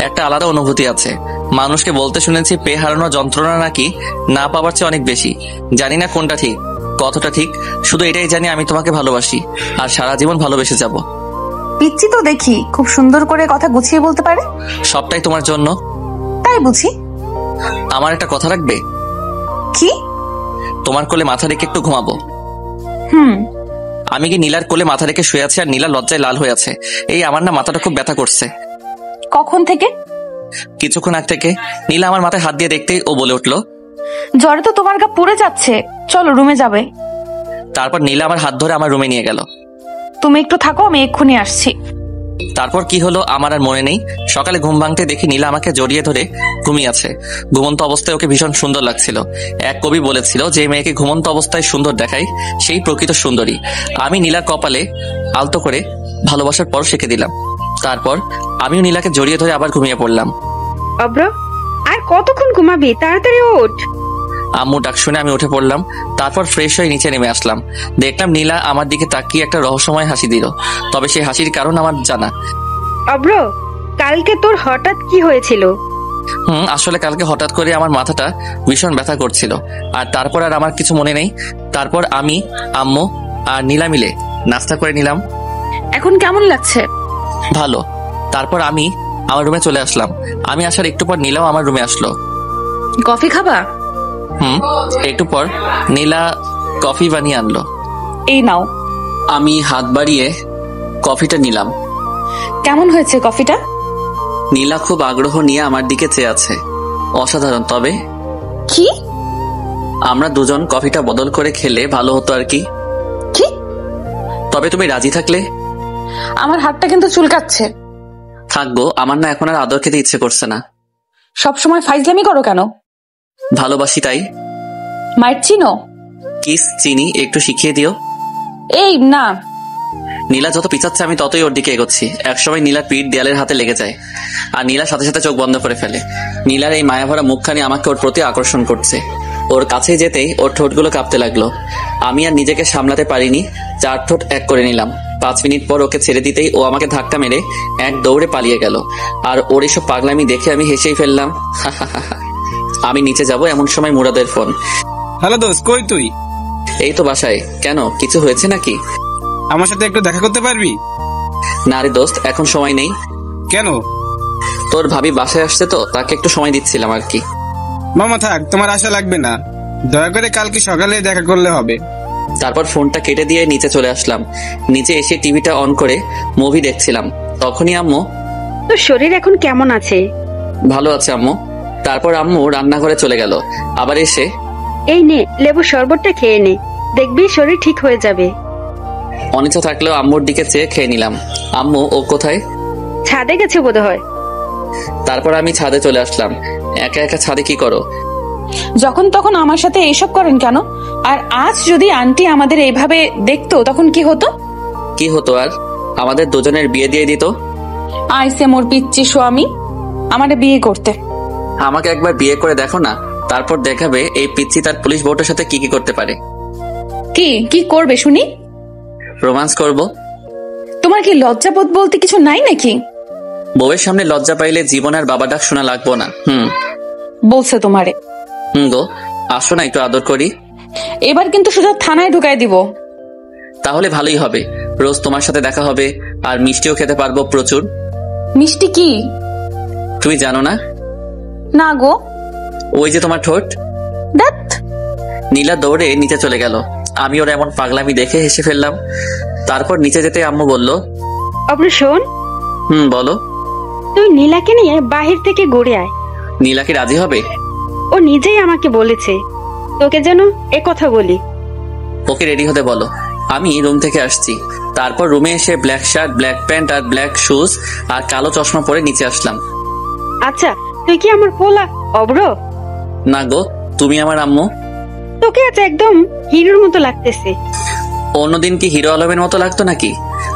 একটা আলাদা অনুভূতি আছে। মানুষকে বলতে শুনেছি পেয়ে হারানোর যন্ত্রণা নাকি না পাওয়ার চেয়ে অনেক বেশি। জানি না কোনটা ঠিক, কতটা ঠিক, শুধু এটাই জানি আমি তোমাকে ভালোবাসি আর সারা জীবন ভালোবেসে যাব। পিচ্ছি তো দেখি, খুব সুন্দর করে কথা গুছিয়ে বলতে পারে। সবটাই তোমার জন্য। তাই বুঝি। আমার একটা কথা রাখবে? কি? তোমার কোলে মাথা রেখে একটু ঘুমাবো। আমি কি নীলার কোলে মাথা রেখে শুয়ে আছি আর নীলা লজ্জায় লাল হয়ে আছে। এই আমার না মাথাটা খুব ব্যথা করছে। কখন থেকে? কিছুক্ষণ আগ থেকে। নীলা আমার মাথায় হাত দিয়ে দেখতেই ও বলে উঠলো, জ্বরে তো তোমার গা পুড়ে যাচ্ছে, চলো রুমে যাবে। তারপর নীলা আমার হাত ধরে আমার রুমে নিয়ে গেল। তুমি একটু থাকো, আমি এক্ষুনি আসছি। তারপর কি হলো আমার আর মনে নেই। সকালে ঘুম ভাঙতে দেখি নীলা আমাকে জড়িয়ে ধরে ঘুমিয়ে আছে। ঘুমন্ত অবস্থায় ওকে ভীষণ সুন্দর লাগছিল। এক কবি বলেছিল, যে মেয়েকে ঘুমন্ত অবস্থায় সুন্দর দেখায় সেই প্রকৃত সুন্দরী। আমি নীলার কপালে আলতো করে ভালোবাসার পর শিখে দিলাম। তারপর আমিও নীলাকে জড়িয়ে ধরে আবার ঘুমিয়ে পড়লাম। অব্র, আর কতক্ষণ ঘুমাবি? তাড়াতাড়ি ওঠ। আম্মু ডাক শুনে আমি উঠে পড়লাম। তারপর ফ্রেশ হয়ে নিচে নেমে আসলাম। দেখলাম নীলা আমার দিকে তাকিয়ে একটা রহস্যময় হাসি দিল, তবে সেই হাসির কারণ আমার জানা। অব্র, কালকে তোর হঠাৎ কি হয়েছিল? আসলে কালকে হঠাৎ করে আমার মাথাটা ভীষণ ব্যথা করছিল, আর তারপর আর আমার কিছু মনে নেই। তারপর আমি, আম্মু আর নীলা মিলে নাস্তা করে নিলাম। এখন কেমন লাগছে? ভালো। তারপর আমি আমার রুমে চলে আসলাম। আমি আসার একটু পর নীলাও আমার রুমে আসলো। কফি খাবা? একটু পর নীলা কফি বানিয়ে আনলো। এই নাও। আমি হাত বাড়িয়ে কফিটা নিলাম। কেমন হয়েছে কফিটা? নীলা খুব আগ্রহ নিয়ে আমার দিকে চেয়ে আছে। অসাধারণ। তবে কি? আমরা দুজন কফিটা বদল করে খেলে ভালো হতো আর কি। কি? তবে তুমি রাজি থাকলে। আমার হাতটা কিন্তু চুলকাচ্ছে। থাকবো, আমার না এখন আর আদর খেতে ইচ্ছে করছে না। সবসময় ফাইজলামি করো কেন? ভালোবাসি তাই। মায়ের চিনো? কিস চিনি, একটু শিখিয়ে দিও। এই না। নীলা যত পিছাচ্ছে আমি ততই ওর দিকে এগোচ্ছি। একসময় নীলার পিঠ দেয়ালের হাতে লেগে যায় আর নীলার সাথে সাথে চোখ বন্ধ করে ফেলে। নীলার এই মায়াভরা মুখখানি আমাকে ওর প্রতি আকর্ষণ করছে। ওর কাছে যেতেই ওর ঠোঁটগুলো কাঁপতে লাগলো। আমি আর নিজেকে সামলাতে পারিনি, 4 ঠোঁট এক করে নিলাম। 5 মিনিট পর ওকে ছেড়ে দিতেই ও আমাকে ধাক্কা মেরে এক দৌড়ে পালিয়ে গেল। আর ওর এসব পাগলামি দেখে আমি হেসেই ফেললাম। আমি নিচে যাব এমন সময় মুরাদের ফোন। হ্যালো দোস্ত, কই তুই? এই তো বাসায়। কেন, কিছু হয়েছে নাকি? আমার সাথে একটু দেখা করতে পারবি? না রে দোস্ত, এখন সময় নেই। কেন? তোর ভাবি বাসায় আসছে তো, তাকে একটু সময় দিচ্ছিলাম আর কি। মামা থাক, তোমার আশা লাগবে না। দয়া করে কালকে সকালে দেখা করলে হবে। তারপর ফোনটা কেটে দিয়ে নিচে চলে আসলাম। নিচে এসে টিভিটা অন করে মুভি দেখছিলাম। তখনই আম্মু, তোর শরীর এখন কেমন আছে? ভালো আছে আম্মু। তারপর আম্মু রান্নাঘরে চলে গেল। আবার এসে, এই নে লেবু শরবতটা খেয়ে নে, দেখবি শরীর ঠিক হয়ে যাবে। অনিচ্ছা থাকলেও আম্মুর দিকে চেয়ে খেয়ে নিলাম। আম্মু, ও কোথায়? ছাদে গেছে বোধহয়। তারপর আমি ছাদে চলে আসলাম। একা একা ছাদে কি করো? যখন তখন আমার সাথে এইসব করেন কেন? আর আজ যদি আন্টি আমাদের এইভাবে দেখতো তখন কি হতো? কি হতো আর? আমাদের দুজনের বিয়ে দিয়ে দিত। আইসে মোর পিচ্চি স্বামী আমাদের বিয়ে করতে। আমাকে একবার বিয়ে করে দেখো না, তারপর দেখাবে এই পিচ্চি তার পুলিশ বউটার সাথে কি কি করতে পারে। কি কি করবে শুনি? রোমান্স করব। তোমার কি লজ্জাবোধ বলতে কিছু নাই নাকি? বউয়ের সামনে লজ্জা পাইলে জীবন আর বাবা ডাক শোনা লাগবো না। বলছে তোমারে। গো, আসো না একটু আদর করি। এবার কিন্তু সোজা থানায় ঢুকাই দিব। তাহলে ভালোই হবে, রোজ তোমার সাথে দেখা হবে আর মিষ্টিও খেতে পারবো প্রচুর। মিষ্টি কি? তুমি জানো না? না গো। ওই যে তোমার ঠোঁট। দেখ। নীলা দৌড়ে নিচে চলে গেল। আমি ওর এমন পাগলামি দেখে হেসে ফেললাম। তারপর নিচে যেতে আম্মু বলল, অব্র শোন। বলো। তুই নীলাকে নিয়ে বাহির থেকে ঘুরে আয়। নীলা কি রাজি হবে? ও নিজেই আমাকে বলেছে তোকে যেন এ কথা বলি। ওকে রেডি হতে বলো। আমি রুম থেকে আসছি। তারপর রুমে এসে ব্ল্যাক শার্ট, ব্ল্যাক প্যান্ট আর ব্ল্যাক শুজ আর কালো চশমা পরে নিচে আসলাম। আচ্ছা তুই কি আমার পোলা অব্র? না গো, তুমি আমার আম্মু। তোকে আজ একদম হিরোর মতো লাগতেছে। অন্যদিন কি হিরো আলমের মতো লাগতো নাকি?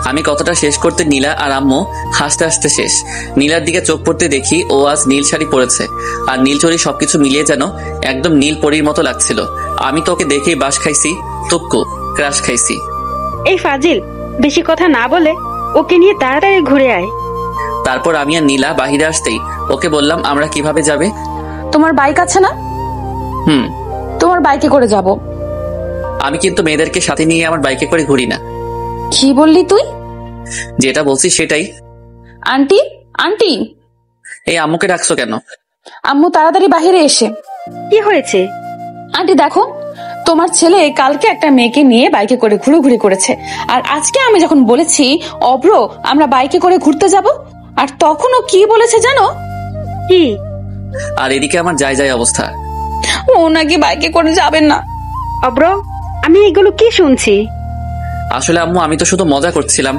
আমি কথাটা শেষ করতে নীলা আর আম্মু হাসতে হাসতে শেষ। নীলার দিকে চোখ পড়তে দেখি ও আজ নীল শাড়ি পরেছে, আর নীল চড়ি সবকিছু মিলিয়ে যেন একদম নীল পরীর মতো লাগছিল। আমি তোকে দেখেই বাস খাইছি, তুক্কু ক্রাশ খাইছি। এই ফাজিল, বেশি কথা না বলে ওকে নিয়ে তাড়াতাড়ি ঘুরে আয়। তারপর আমি আর নীলা বাহিরে আসতেই ওকে বললাম, আমরা কিভাবে যাবে? তোমার বাইক আছে না? হুম। তোমার বাইকে করে যাব। আমি কিন্তু মেয়েদেরকে সাথে নিয়ে আমার বাইকে করে ঘুরি না। কি বললি তুই? যেটা বলছি সেটাই। Aunty, aunty. এই আম্মুকে ডাকছো কেন? আম্মু তাড়াতাড়ি বাইরে এসে। কি হয়েছে? আন্টি দেখো, তোমার ছেলে কালকে একটা মেয়েকে নিয়ে বাইকে করে ঘুরোঘুরি করেছে, আর আজকে আমি যখন বলেছি অব্র আমরা বাইকে করে ঘুরতে যাব, আর তখন ও কি বলেছে জানো? কি? আর এদিকে আমার যায় যায় অবস্থা। ও নাকি বাইকে করে যাবেন না। অব্র, আমি এগুলো কি শুনছি? আসলে আম্মু আমি তো শুধু মজা করছিলাম।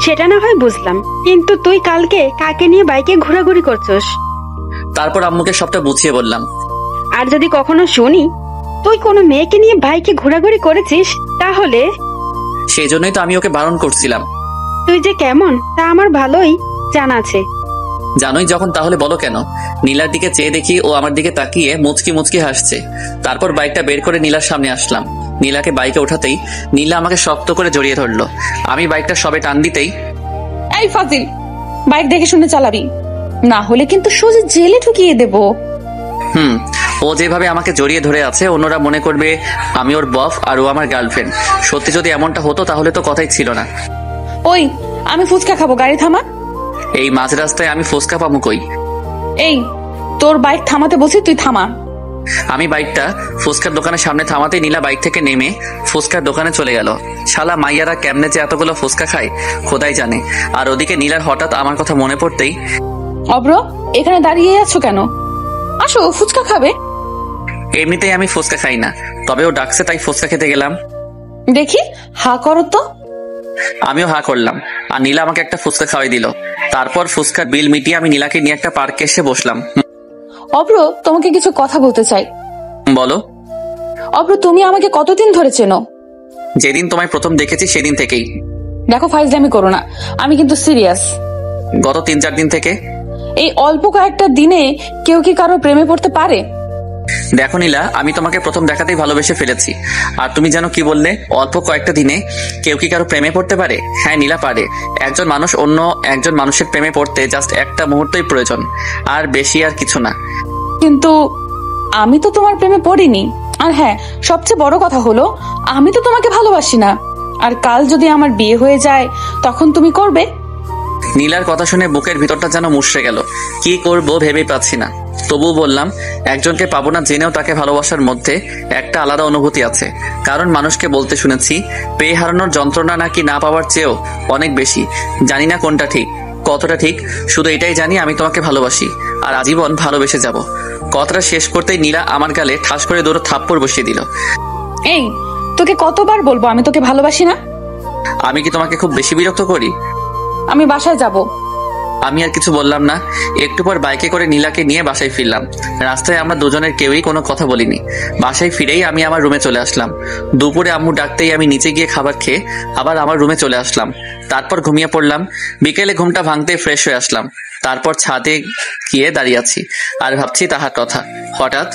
সেটা না হয় বুঝলাম, কিন্তু তুই কালকে কাকে নিয়ে বাইকে ঘোরাঘুরি করছস? তারপর আম্মুকে সবটা বুঝিয়ে বললাম। আর যদি কখনো শুনি তুই কোনো মেয়েকে নিয়ে বাইকে ঘোরাঘুরি করেছিস, তাহলে? সেই জন্যই তো আমি ওকে বারণ করছিলাম। তুই যে কেমন তা আমার ভালোই জানা আছে। জানোই যখন, তাহলে বলো কেন? নীলার দিকে চেয়ে দেখি ও আমার দিকে তাকিয়ে মুচকি মুচকি হাসছে। তারপর বাইকটা বের করে নীলার সামনে আসলাম। নীলাকে বাইকে ওঠাতেই নীলা আমাকে শক্ত করে জড়িয়ে ধরলো। আমি বাইকটা সবে টান দিতেই, এই ফাজিল, বাইক দেখে শুনে চালাবি, না হলে কিন্তু সোজা জেলে ঢুকিয়ে দেবো। ও যেভাবে আমাকে জড়িয়ে ধরে আছে অন্যরা মনে করবে আমি ওর বফ আর ও আমার গার্লফ্রেন্ড। সত্যি যদি এমনটা হতো তাহলে তো কথাই ছিল না। ওই, আমি ফুচকা খাবো, গাড়ি থামা। এই মাঝ রাস্তায় আমি ফুচকা পাবো কই? এই, তোর বাইক থামাতে বলছি, তুই থামা। আমি বাইকটা ফুচকার দোকানের সামনে থামাতেই নীলা বাইক থেকে নেমে ফুচকার দোকানে চলে গেল। শালা মাইয়ারা কেমনে যে এতগুলো ফুচকা খায় খোদাই জানে। আর ওদিকে নীলার হঠাৎ আমার কথা মনে পড়তেই, অব্র এখানে দাঁড়িয়ে আছো কেন? আসো, ফুচকা খাবে। এমনিতেই আমি ফুচকা খাই না, তবে ও ডাকছে তাই ফুচকা খেতে গেলাম। দেখি, হা করো তো। আমিও হা করলাম, আর নীলা আমাকে একটা ফুচকা খাওয়াই দিল। তারপর ফুচকার বিল মিটিয়ে আমি নীলাকে নিয়ে একটা পার্কে এসে বসলাম। অব্র, তোমাকে কিছু কথা বলতে চাই। বলো। অব্র, তুমি আমাকে কতদিন ধরে চেনো? যেদিন তোমায় প্রথম দেখেছি সেদিন থেকেই। দেখো, ফাইজলামি করো না, আমি কিন্তু সিরিয়াস। গত 3-4 দিন থেকে। এই অল্প কয়েকটা দিনে কেউ কি কারো প্রেমে পড়তে পারে? দেখো নীলা, আমি তোমাকে প্রথম দেখাতেই ভালোবেসে ফেলেছি। আর তুমি জানো কি বললে? অল্প কয়েকটা দিনে কেউ কি কারো প্রেমে পড়তে পারে? হ্যাঁ নীলা, পারে। একজন মানুষ অন্য একজন মানুষের প্রেমে পড়তে জাস্ট একটা মুহূর্তই প্রয়োজন, আর বেশি আর কিছু না। কিন্তু আমি তো তোমার প্রেমে পড়িনি। আর হ্যাঁ, সবচেয়ে বড় কথা হলো আমি তো তোমাকে ভালোবাসি না। আর কাল যদি আমার বিয়ে হয়ে যায় তখন তুমি করবে? নীলার কথা শুনে বুকের ভিতরটা যেন মুষড়ে গেল। কি করব ভেবেই পাচ্ছি না। তবুও বললাম, একজনকে পাবো না জেনেও তাকে ভালোবাসার মধ্যে একটা আলাদা অনুভূতি আছে। কারণ মানুষকে বলতে শুনেছি পেয়ে হারানোর যন্ত্রণা নাকি না পাওয়ার চেয়েও অনেক বেশি। জানি না কোনটা ঠিক, কতটা ঠিক, শুধু এটাই জানি আমি তোমাকে ভালোবাসি আর আজীবন ভালোবেসে যাব। কথাটা শেষ করতেই নীলা আমার গালে ঠাস করে দুটো থাপ্পড় বসিয়ে দিল। এই, তোকে কতবার বলবো আমি তোকে ভালোবাসি না? আমি কি তোমাকে খুব বেশি বিরক্ত করি? আমি বাসায় যাব। আমি আর কিছু বললাম না। একটু পর বাইকে করে নীলাকে নিয়ে বাসায় ফিরলাম। রাস্তায় আমরা দুজনের কেউই কোনো কথা বলিনি। বাসায় ফিরেই আমি আমার রুমে চলে আসলাম। দুপুরে আম্মু ডাকতেই আমি নিচে গিয়ে খাবার খেয়ে আবার আমার রুমে চলে আসলাম। তারপর ঘুমিয়ে পড়লাম। বিকেলে ঘুমটা ভাঙতে ফ্রেশ হয়ে আসলাম। তারপর ছাদে গিয়ে দাঁড়িয়ে আছি আর ভাবছি তাহার কথা। হঠাৎ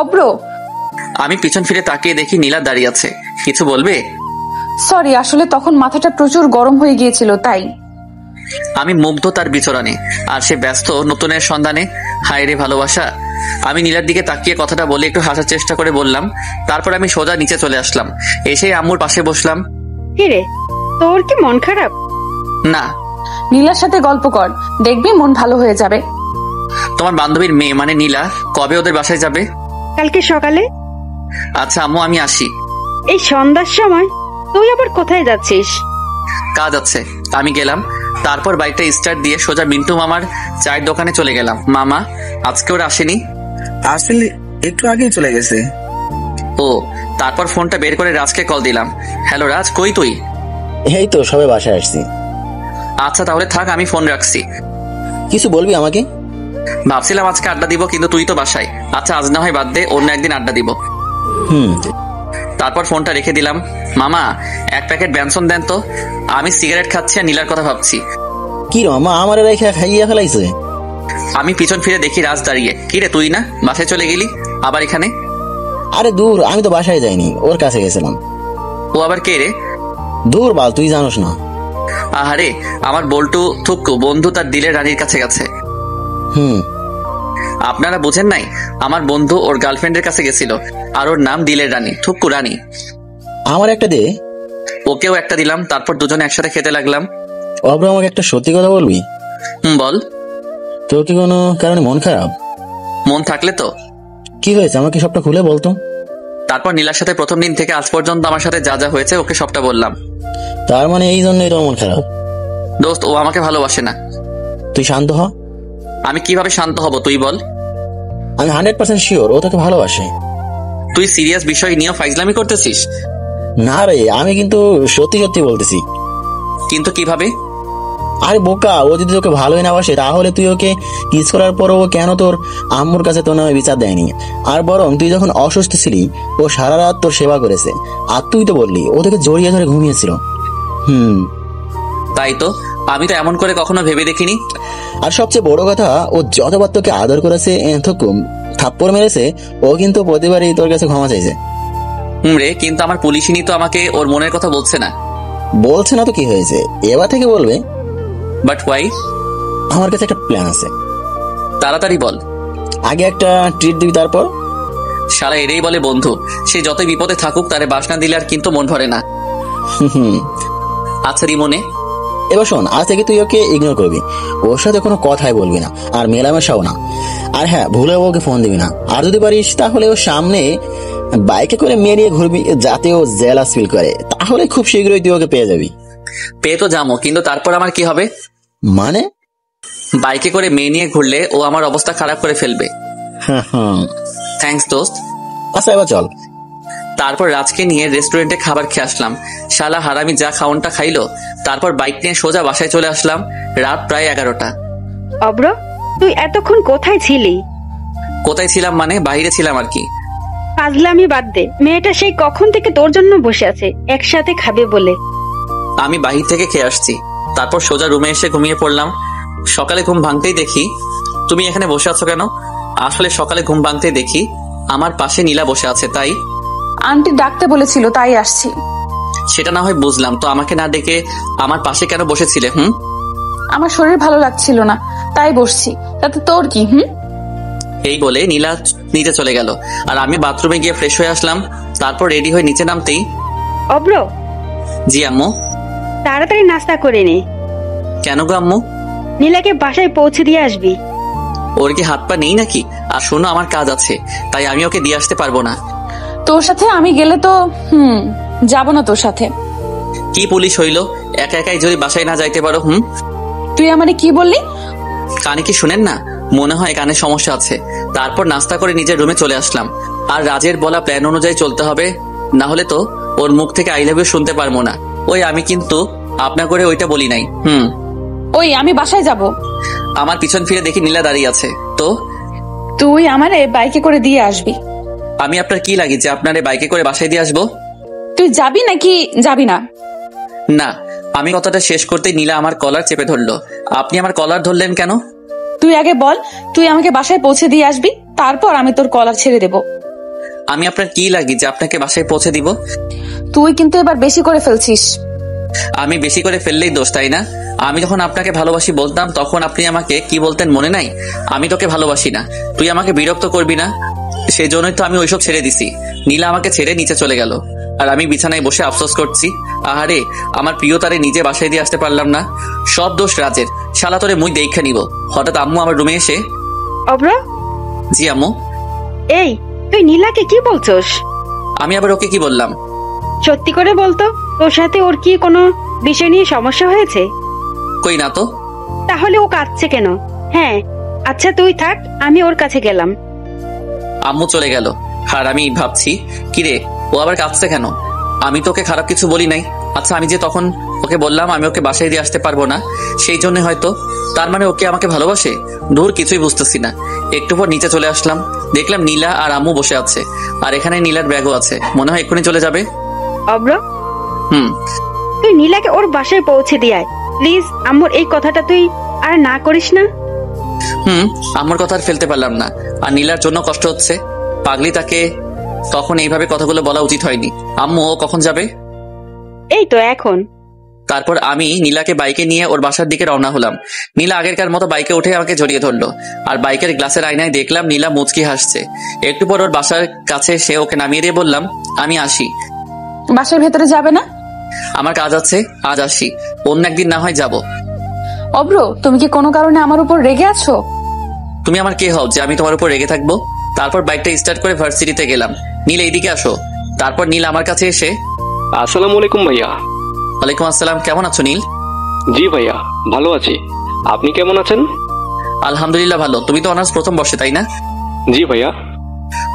অব্র, আমি পিছন ফিরে তাকিয়ে দেখি নীলা দাঁড়িয়ে আছে। কিছু বলবে? সরি, আসলে তখন মাথাটা প্রচুর গরম হয়ে গিয়েছিল তাই। আমি মুগ্ধ তার বিচরণে, আর সে ব্যস্ত নতুনের সন্ধানে। হায় রে ভালোবাসা। আমি নীলার দিকে তাকিয়ে কথাটা বলে একটু হাসার চেষ্টা করে বললাম। তারপর আমি সোজা নিচে চলে আসলাম। এসে আম্মুর পাশে বসলাম। কিরে, তোর কি মন খারাপ? না। নীলার সাথে গল্প কর, দেখবি মন ভালো হয়ে যাবে। তোমার বান্ধবীর মেয়ে মানে নীলা কবে ওদের বাসায় যাবে? কালকে সকালে। আচ্ছা আম্মু, আমি আসি। এই সন্ধ্যার সময় তুই আবার কোথায় যাচ্ছিস? কাজ আছে। আমি গেলাম। তারপর বাইকটা স্টার্ট দিয়ে সোজা মিন্টু মামার চায়ের দোকানে চলে গেলাম। মামা আজকে ওরা আসেনি? আসলে একটু আগেই চলে গেছে। ও, তারপর ফোনটা বের করে রাজকে কল দিলাম। হ্যালো রাজ, কই তুই? এই তো সবে বাসায় আসছি। আচ্ছা তাহলে থাক, আমি ফোন রাখছি। কিছু বলবি আমাকে? ভাবছিলাম আজকে আড্ডা দিব, কিন্তু তুই তো বাসায়। আচ্ছা আজ না হয় বাদ দে, অন্য একদিন আড্ডা দিব। হুম। তারপর ফোনটা রেখে দিলাম। মামা, এক প্যাকেট ব্যানসন দেন তো, আমি সিগারেট খাচ্ছি আর নীলার কথা ভাবছি। কি রে মামা, আমার রেখে খাইয়া ফেলাইছে? আমি পিছন ফিরে দেখি রাজ দাঁড়িয়ে। কি রে তুই না বাসায় চলে গেলি, আবার এখানে? আরে দূর, আমি তো বাসায় যাইনি, ওর কাছে গেছিলাম। ও আবার কে রে? দূর বাল, তুই জানোস না। আহারে, আমার বল্টু থুক্কু বন্ধু তার দিলের রানীর কাছে গেছে। হুম। আপনারা বুঝেন নাই, আমার বন্ধু ওর গার্লফ্রেন্ডের কাছে গেছিল, আর ওর নাম দিলের রানী, থুক্কু রানী। আমার একটা দে। ওকেও একটা দিলাম, তারপর দুজনে একসাথে খেতে লাগলাম। অব্র, আমাকে একটা সত্যি কথা বলবি? বল। তোর কি কোনো কারণে মন খারাপ? মন থাকলে তো। কি হয়েছে আমাকে সবটা খুলে বলতো। তারপর নীলার সাথে প্রথম দিন থেকে আজ পর্যন্ত আমার সাথে যা যা হয়েছে ওকে সবটা বললাম। তার মানে এই জন্যই তোর মন খারাপ? দোস্ত, ও আমাকে ভালোবাসে না। তুই শান্ত হ। আমি কিভাবে শান্ত হব তুই বল? আমি 100% শিওর ও তোকে ভালোবাসে। তুই সিরিয়াস বিষয় নিয়ে ফাইজলামি করতেছিস? না রে, আমি কিন্তু সত্যি সত্যি বলতেছি। কিন্তু কিভাবে? আরে বোকা, ও যদি তোকে ভালোই না বাসে তাহলে তুই ওকে কিস করার পর ও কেন তোর আম্মুর কাছে তোর নামে বিচার দেয়নি? আর বরং তুই যখন অসুস্থ ছিলি ও সারা রাত তোর সেবা করেছে, আর তুই তো বললি ও তোকে জড়িয়ে ধরে ঘুমিয়েছিল। তাই তো, আমি তো এমন করে কখনো ভেবে দেখিনি। আর সবচেয়ে বড় কথা, ও যতবার তোকে আদর করেছে, থাপ্পড় মেরেছে, ও কিন্তু প্রতিবারই তোর কাছে ক্ষমা চাইছে। রে, কিন্তু আমার পুলিশিনী তো আমাকে ওর মনের কথা বলছে না। বলছে না তো কি হয়েছে, এবার থেকে বলবে। But why? আমার কাছে একটা প্ল্যান আছে। তাড়াতাড়ি বল। আগে একটা ট্রিট দিবি, তারপর। সারা এরেই বলে বন্ধু, সে যতই বিপদে থাকুক তারে বাসনা দিলে আর কিন্তু মন ভরে না। আচ্ছা রিমনে, এবার শোন, আজ থেকে তুই ওকে ইগনোর করবি, ওর সাথে কোনো কথাই বলবি না, আর মেলামেশাও না। আর হ্যাঁ, ভুলে ওকে ফোন দিবি না। আর যদি পারিস তাহলে ওর সামনে বাইকে করে মেয়ে নিয়ে ঘুরবি, যাতে ও জেলাস ফিল করে। তাহলে খুব শীঘ্রই তুই ওকে পেয়ে যাবি। পেয়ে তো যাবো, কিন্তু তারপর আমার কি হবে? মানে? বাইকে করে মেয়ে নিয়ে ঘুরলে ও আমার অবস্থা খারাপ করে ফেলবে। থ্যাঙ্কস দোস্ত। আচ্ছা এবার চল। তারপর রাজকে নিয়ে রেস্টুরেন্টে খাবার খেয়ে আসলাম। শালা হারামি যা খাওনটা খাইলো। তারপর বাইক নিয়ে সোজা বাসায় চলে আসলাম। রাত প্রায় 11টা। অব্র, তুই এতক্ষণ কোথায় ছিলি? কোথায় ছিলাম মানে? বাইরে ছিলাম আর কি। পাগলামি বাদ দে, মেয়েটা সেই কখন থেকে তোর জন্য বসে আছে একসাথে খাবে বলে। আমি বাহির থেকে খেয়ে আসছি, তারপর সোজা রুমে এসে ঘুমিয়ে পড়লাম। সকালে ঘুম ভাঙতেই দেখি তুমি এখানে বসে আছো কেন? আসলে সকালে ঘুম ভাঙতেই দেখি আমার পাশে নীলা বসে আছে। তাই আন্টি ডাকতে বলেছিল, তাই আসছি। সেটা না হয় বুঝলাম, তো আমাকে না ডেকে আমার পাশে কেন বসেছিলে? আমার শরীর ভালো লাগছিল না, তাই বসছি। তাতে তোর কি? এই বলে নীলা নিচে চলে গেল, আর আমি বাথরুমে গিয়ে ফ্রেশ হয়ে আসলাম। তারপর রেডি হয়ে নিচে নামতেই, অব্র, জি আম্মু। তাড়াতাড়ি নাস্তা করে নে। কেন গো আম্মু? নীলাকে বাসায় পৌঁছে দিয়ে আসবি। ওর কি হাত পা নেই নাকি? আর শোনো, আমার কাজ আছে, তাই আমি ওকে দিয়ে আসতে পারবো না। তোর সাথে আমি গেলে তো যাবো না তোর সাথে। কি পুলিশ হইলো, একা একাই যদি বাসায় না যাইতে পারো? তুই আমারে কি বললি? কানে কি শুনেন না? মনে হয় কানে সমস্যা আছে। তারপর নাস্তা করে নিজের রুমে চলে আসলাম। আর রাজের বলা প্ল্যান অনুযায়ী চলতে হবে, না হলে তো ওর মুখ থেকে আই লাভ ইউ শুনতে পারবো না। ওই আমি কিন্তু আপনা করে ওইটা বলি নাই। ওই আমি বাসায় যাব। আমার পিছন ফিরে দেখি নীলা দাঁড়িয়ে আছে। তো তুই আমারে বাইকে করে দিয়ে আসবি। আমি আপনার কি লাগি যে আপনারে বাইকে করে বাসায় দিয়ে আসবো? তুই যাবি নাকি যাবি না? না, আমি কথাটা শেষ করতেই নীলা আমার কলার চেপে ধরলো। আপনি আমার কলার ধরলেন কেন? তুই আগে বল, তুই আমাকে বাসায় পৌঁছে দিয়ে আসবি, তারপর আমি তোর কলার ছেড়ে দেব। আমি আপনার কি লাগি যে আপনাকে বাসায় পৌঁছে দিব? তুই কিন্তু এবার বেশি করে ফেলছিস। আমি বেশি করে ফেললেই দোষ, তাই না? আমি যখন আপনাকে ভালোবাসি বলতাম তখন আপনি আমাকে কি বলতেন মনে নাই? আমি তোকে ভালোবাসি না, তুই আমাকে বিরক্ত করবি না। সেই জন্যই তো আমি ওইসব ছেড়ে দিছি। নীলা আমাকে ছেড়ে নিচে চলে গেল, আর আমি বিছানায় বসে আফসোস করছি। আহারে, আমার প্রিয় তারে নিজে বাসায় দিয়ে আসতে পারলাম না। সব দোষ রাজের। শালা তোরে মুই দেখা নিব। হঠাৎ আম্মু আমার রুমে এসে, অব্র, জি আম্মু। এই তুই নীলাকে কি বলছস? আমি আবার ওকে কি বললাম? সত্যি করে বলতো, তোর সাথে ওর কি কোনো বিষয় নিয়ে সমস্যা হয়েছে? কই না তো। তাহলে ও কাঁদছে কেন? হ্যাঁ, আচ্ছা তুই থাক, আমি ওর কাছে গেলাম। আম্মু চলে গেল, আর আমি ভাবছি কিরে ও আবার কাঁদছে কেন? আমি তোকে খারাপ কিছু বলি নাই, আচ্ছা, আমি যে তখন ওকে বললাম আমি ওকে বাসায় দিয়ে আসতে পারবো না, সেই জন্য হয়তো। তার মানে ওকে আমাকে ভালোবাসে? দূর, কিছুই বুঝতেছি না। একটু পর নিচে চলে আসলাম, দেখলাম নীলা আর আম্মু বসে আছে, আর এখানে নীলার ব্যাগও আছে। মনে হয় এক্ষুনি চলে যাবে। অব্র, হুম। তুই নীলাকে ওর বাসায় পৌঁছে দিয়ায় প্লিজ। আম্মুর এই কথাটা তুই আর না করিস না। আম্মুর কথা আর ফেলতে পারলাম না, আর নীলার জন্য কষ্ট হচ্ছে। পাগলি, তাকে তখন এইভাবে কথাগুলো বলা উচিত হয়নি। আম্মু, ও কখন যাবে? এই তো এখন। তারপর আমি নীলাকে বাইকে নিয়ে ওর বাসার দিকে রওনা হলাম। নীলা আগেরকার মতো বাইকে উঠে আমাকে জড়িয়ে ধরলো, আর বাইকের গ্লাসের আয়নায় দেখলাম নীলা মুচকি হাসছে। একটু পর ওর বাসার কাছে এসে ওকে নামিয়ে দিয়ে বললাম, আমি আসি। বাসার ভেতরে যাবে না? আমার কাজ আছে, আজ আসি, অন্য একদিন না হয় যাব। অব্র, তুমি কি কোনো কারণে আমার উপর রেগে আছো? তুমি আমার কে হও যে আমি তোমার উপর রেগে থাকবো? তারপর বাইকটা স্টার্ট করে ভার্সিটিতে গেলাম। নীল, এইদিকে আসো। তারপর নীল আমার কাছে এসে, আসসালামু আলাইকুম ভাইয়া। ওয়ালাইকুম আসসালাম। কেমন আছো নীল? জি ভাইয়া, ভালো আছি। আপনি কেমন আছেন? আলহামদুলিল্লাহ ভালো। তুমি তো অনার্স প্রথম বর্ষে, তাই না? জি ভাইয়া।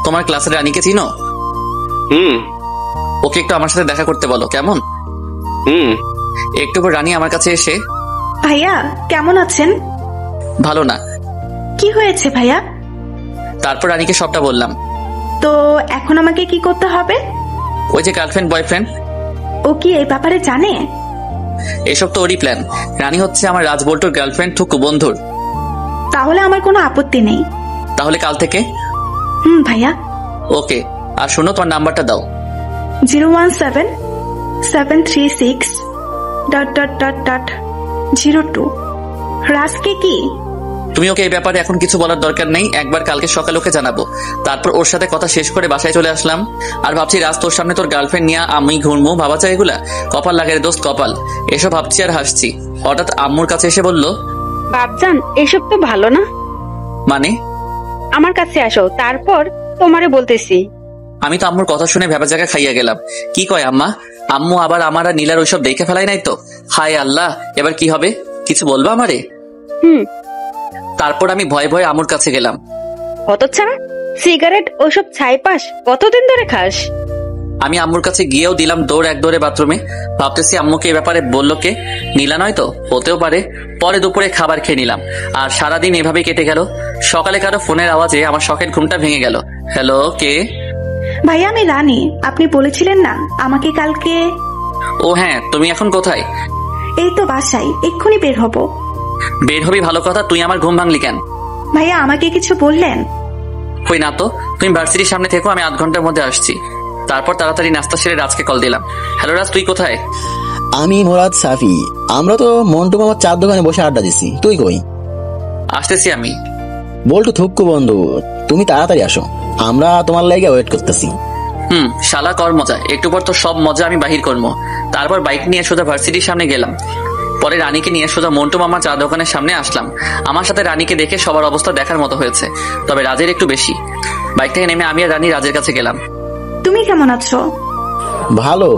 তোমার ক্লাসের রানীকে চিনো? ওকে একটু আমার সাথে দেখা করতে বলো, কেমন? একটু পর রানী আমার কাছে এসে, ভাইয়া কেমন আছেন? ভালো না। কি হয়েছে ভাইয়া? তারপর রানীকে সবটা বললাম। তো এখন আমাকে কি করতে হবে? ওই যে গার্লফ্রেন্ড বয়ফ্রেন্ড, ও কি এই ব্যাপারে জানে? এসব তো ওরই প্ল্যান। রানী হচ্ছে আমার রাজবল্টুর গার্লফ্রেন্ড, থুকু বন্ধুর। তাহলে আমার কোনো আপত্তি নেই। তাহলে কাল থেকে? ভাইয়া। ওকে, আর শোনো, তোমার নাম্বারটা দাও। 017-736... রাজকে কি? তুমি ওকে এই ব্যাপারে এখন কিছু বলার দরকার নেই, একবার কালকে সকালে ওকে জানাবো। তারপর ওর সাথে কথা শেষ করে বাসায় চলে আসলাম। আর ভাবছি রাজ তোর সামনে তোর গার্লফ্রেন্ড নিয়ে আমি ঘুরবো, ভাবা চাই এগুলা? কপাল লাগে রে দোস্ত, কপাল। এসব ভাবছি আর হাসছি। হঠাৎ আম্মুর কাছে এসে বলল, বাপজান, এসব তো ভালো না। মানে? আমার কাছে আসো, তারপর তোমারে বলতেছি। আমি তো আম্মুর কথা শুনে ভেবা জায়গা খাইয়া গেলাম। কি কয় আম্মা? আম্মু আবার আমার আর নীলার ওইসব দেখে ফেলাই নাই তো? হায় আল্লাহ, এবার কি হবে? কিছু বলবো আমারে? তারপর আমি ভয়ে ভয়ে আম্মুর কাছে গেলাম। হতচ্ছাড়া, সিগারেট ওইসব ছাইপাস কতদিন ধরে খাস? আমি আম্মুর কাছে গিয়েও দিলাম দৌড়, এক দৌড়ে বাথরুমে। ভাবতেছি আম্মুকে এ ব্যাপারে বললো কে? নীলা নয় তো? হতেও পারে। পরে দুপুরে খাবার খেয়ে নিলাম, আর সারাদিন এভাবে কেটে গেল। সকালে কারো ফোনের আওয়াজে আমার শখের ঘুমটা ভেঙে গেল। হ্যালো, কে? ভাইয়া, আমি রানী। আপনি বলেছিলেন না আমাকে কালকে? ও হ্যাঁ, তুমি এখন কোথায়? এই তো বাসায়, এক্ষুনি বের হব। বের হবি ভালো কথা, তুই আমার ঘুম ভাঙলি কেন? ভাইয়া, আমাকে কিছু বললেন? কই না তো। তুমি ভার্সিটির সামনে থেকো, আমি আধ ঘন্টার মধ্যে আসছি। তারপর তাড়াতাড়ি নাস্তা সেরে রাজকে কল দিলাম। হ্যালো রাজ, তুই কোথায়? আমি মোরাদ সাফি। আমরা তো মন্টু মামার চার দোকানে বসে আড্ডা দিচ্ছি। তুই কই? আসতেছি আমি। বল্টু থুক্কু বন্ধু, তুমি তাড়াতাড়ি আসো, আমরা তোমার লাইগে ওয়েট করতেছি। শালা কর মজা। একটু পর তো সব মজা আমি বাহির করবো। তারপর বাইক নিয়ে সোজা ভার্সিটির সামনে গেলাম। পরে রানীকে নিয়ে সোজা মন্টু মামা চা দোকানের সামনে আসলাম। আমার সাথে রানীকে দেখে সবার অবস্থা দেখার মতো হয়েছে, তবে রাজের একটু বেশি। বাইক থেকে নেমে আমি আর রানী রাজের কাছে গেলাম। তুমি কেমন আছো? ভালো।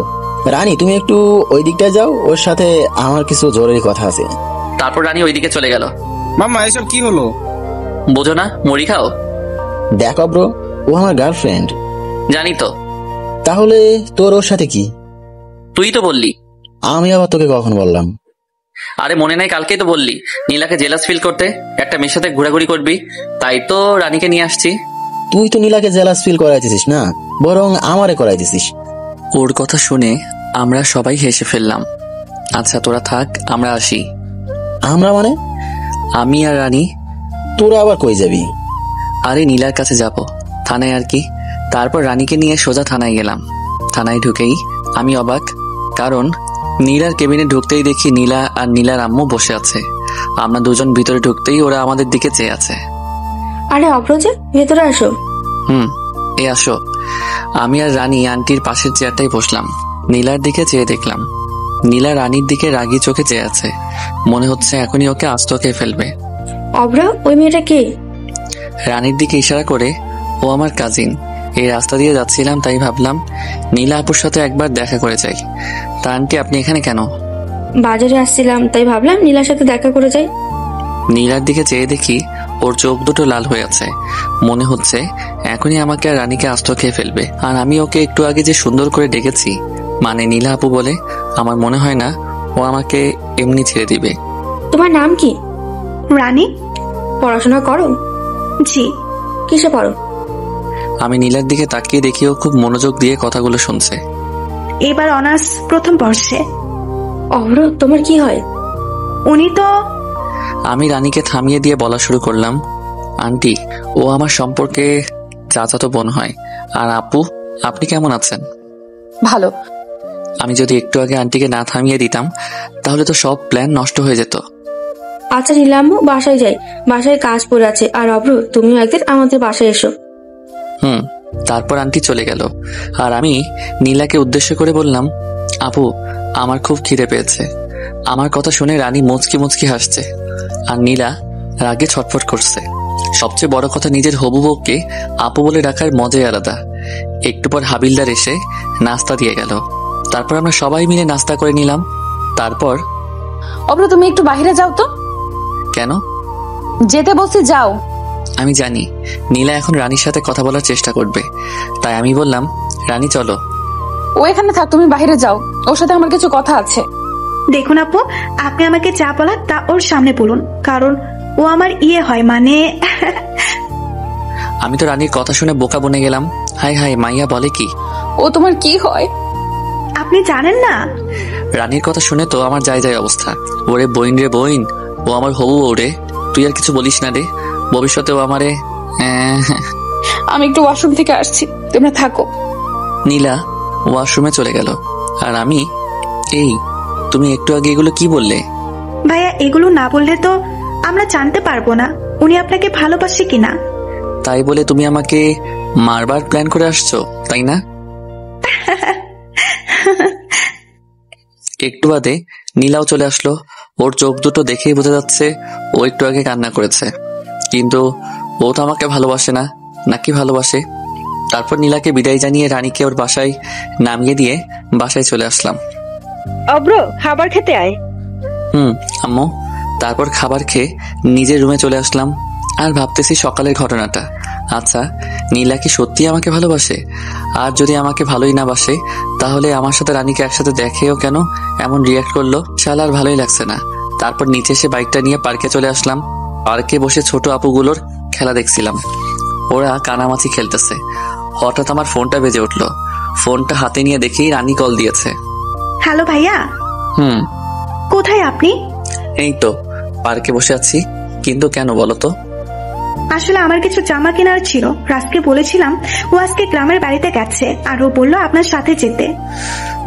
রানী, তুমি একটু ওই দিকটা যাও, ওর সাথে আমার কিছু জরুরি কথা আছে। তারপর রানী ওইদিকে চলে গেল। মামা, এসব কি হলো? বোঝো না? মুড়ি খাও। দেখো ব্রো, ও আমার গার্লফ্রেন্ড। জানি তো। তাহলে তোর ওর সাথে কি? তুই তো বললি। আমি আবার তোকে কখন বললাম? আরে মনে নাই, কালকেই তো বললি নীলাকে জেলাস ফিল করতে, একটা মেয়ের সাথে ঘোরাঘুরি করবি। তাই তো রানীকে নিয়ে আসছি। তুই তো নীলাকে জেলাস ফিল করাইতেছিস না, বরং আমারে করাইতেছিস। ওর কথা শুনে আমরা সবাই হেসে ফেললাম। আচ্ছা তোরা থাক, আমরা আসি। আমরা মানে? আমি আর রানী। তোরা আবার কই যাবি? আরে নীলার কাছে যাব, থানায় আর কি। তারপর রানীকে নিয়ে সোজা থানায় গেলাম। থানায় ঢুকেই আমি অবাক, কারণ নীলার কেবিনে ঢুকতেই দেখি নীলা আর নীলার আম্মু বসে আছে। আমরা দুজন ভিতরে ঢুকতেই ওরা আমাদের দিকে চেয়ে আছে। আরে অব্রজে, ভেতরে আসো। এ আসো। আমি আর রানী আন্টির পাশের চেয়ারটাই বসলাম। নীলার দিকে চেয়ে দেখলাম নীলা রানীর দিকে রাগি চোখে চেয়ে আছে। মনে হচ্ছে এখনই ওকে আস্ত খেয়ে ফেলবে। অব্র, ওই মেয়েটা কে? রানীর দিকে ইশারা করে, ও আমার কাজিন। এই রাস্তা দিয়ে যাচ্ছিলাম, তাই ভাবলাম নীলা আপুর সাথে একবার দেখা করে যাই। তা আন্টি, আপনি এখানে কেন? বাজারে আসছিলাম, তাই ভাবলাম নীলার সাথে দেখা করে যাই। নীলার দিকে চেয়ে দেখি ওর চোখ দুটো লাল হয়ে আছে। মনে হচ্ছে এখনই আমাকে আর রানীকে আস্ত খেয়ে ফেলবে। আর আমি ওকে একটু আগে যে সুন্দর করে ডেকেছি, মানে নীলা আপু বলে, আমার মনে হয় না ও আমাকে এমনি ছেড়ে দিবে। তোমার নাম কি? রানী। পড়াশোনা করো? জি। কিসে পড়ো? আমি নীলার দিকে তাকিয়ে দেখি ও খুব মনোযোগ দিয়ে কথাগুলো শুনছে। এবার অনার্স প্রথম বর্ষে। অভ্র, তোমার কি হয়? উনি তো। আমি রানীকে থামিয়ে দিয়ে বলা শুরু করলাম, আন্টি, ও আমার সম্পর্কে চাচাতো বোন হয়। আর আপু, আপনি কেমন আছেন? ভালো। আমি যদি একটু আগে আন্টিকে না থামিয়ে দিতাম তাহলে তো সব প্ল্যান নষ্ট হয়ে যেত। আচ্ছা নিলাম, বাসায় যাই, বাসায় কাজ পড়ে আছে। আর অভ্র, তুমিও একদিন আমাদের বাসায় এসো। তারপর আন্টি চলে গেল আর আমি নীলাকে উদ্দেশ্য করে বললাম, আপু, আমার খুব খিদে পেয়েছে। আমার কথা শুনে রানী মুচকি মুচকি হাসছে আর নীলা রাগে ছটফট করছে। সবচেয়ে বড় কথা, নিজের হবু বউকে আপু বলে ডাকার মজাই আলাদা। একটু পর হাবিলদার এসে নাস্তা দিয়ে গেল। তারপর আমরা সবাই মিলে নাস্তা করে নিলাম। তারপর, অভ্র, তুমি একটু বাইরে যাও তো। কেন? যেতে বলছি, যাও। আমি জানি নীলা এখন রানীর সাথে কথা বলার চেষ্টা করবে, তাই আমি বললাম, রানী চলো। ও এখানে থাক, তুমি বাইরে যাও, ওর সাথে আমার কিছু কথা আছে। দেখুন আপু, আপনি আমাকে যা বলার তা ওর সামনে বলুন, কারণ ও আমার ইয়ে হয়, মানে। আমি তো রানীর কথা শুনে বোকা বনে গেলাম। হাই হাই, মাইয়া বলে কি? ও তোমার কি হয়? আপনি জানেন না? রানীর কথা শুনে তো আমার যায় যায় অবস্থা। ওরে বইন রে বইন, ও আমার হবু বউ রে। তুই আর কিছু বলিস না রে, ভবিষ্যতেও আমারে। আমি একটু ওয়াশরুম থেকে আসছি, তোমরা থাকো। নীলা ওয়াশরুমে চলে গেল আর আমি, এই তুমি একটু আগে এগুলো কি বললে? ভাইয়া, এগুলো না বললে তো আমরা জানতে পারবো না উনি আপনাকে ভালোবাসে কিনা। তাই বলে তুমি আমাকে মারবার প্ল্যান করে আসছো, তাই না? একটু বাদে নীলাও চলে আসলো। ওর চোখ দুটো দেখেই বোঝা যাচ্ছে ও একটু আগে কান্না করেছে, কিন্তু ও তো আমাকে ভালোবাসে না, নাকি ভালোবাসে? তারপর নীলাকে বিদায় জানিয়ে রানীকে ওর বাসায় নামিয়ে দিয়ে বাসায় চলে আসলাম। অভ্র, খাবার খেতে আয়। আম্মু। তারপর খাবার খেয়ে নিজের রুমে চলে আসলাম আর ভাবতেছি সকালের ঘটনাটা। আচ্ছা, নীলা কি সত্যি আমাকে ভালোবাসে? আর যদি আমাকে ভালোই না বাসে, তাহলে আমার সাথে রানীকে একসাথে দেখেও কেন এমন রিয়াক্ট করলো? শালার ভালোই লাগছে না। তারপর নিচে এসে বাইকটা নিয়ে পার্কে চলে আসলাম। পার্কে বসে ছোট আপুগুলোর খেলা দেখছিলাম। ওরা কানামাছি খেলতেছে। হঠাৎ আমার ফোনটা বেজে উঠলো। ফোনটা হাতে নিয়ে দেখি রানী কল দিয়েছে। হ্যালো ভাইয়া। কোথায় আপনি? এই তো পার্কে বসে আছি। কিন্তু কেন বলো তো? আসলে আমার কিছু জামা কেনার ছিল। রাজকে বলেছিলাম, ও আজকে গ্রামের বাড়িতে গেছে আর ও বললো আপনার সাথে যেতে।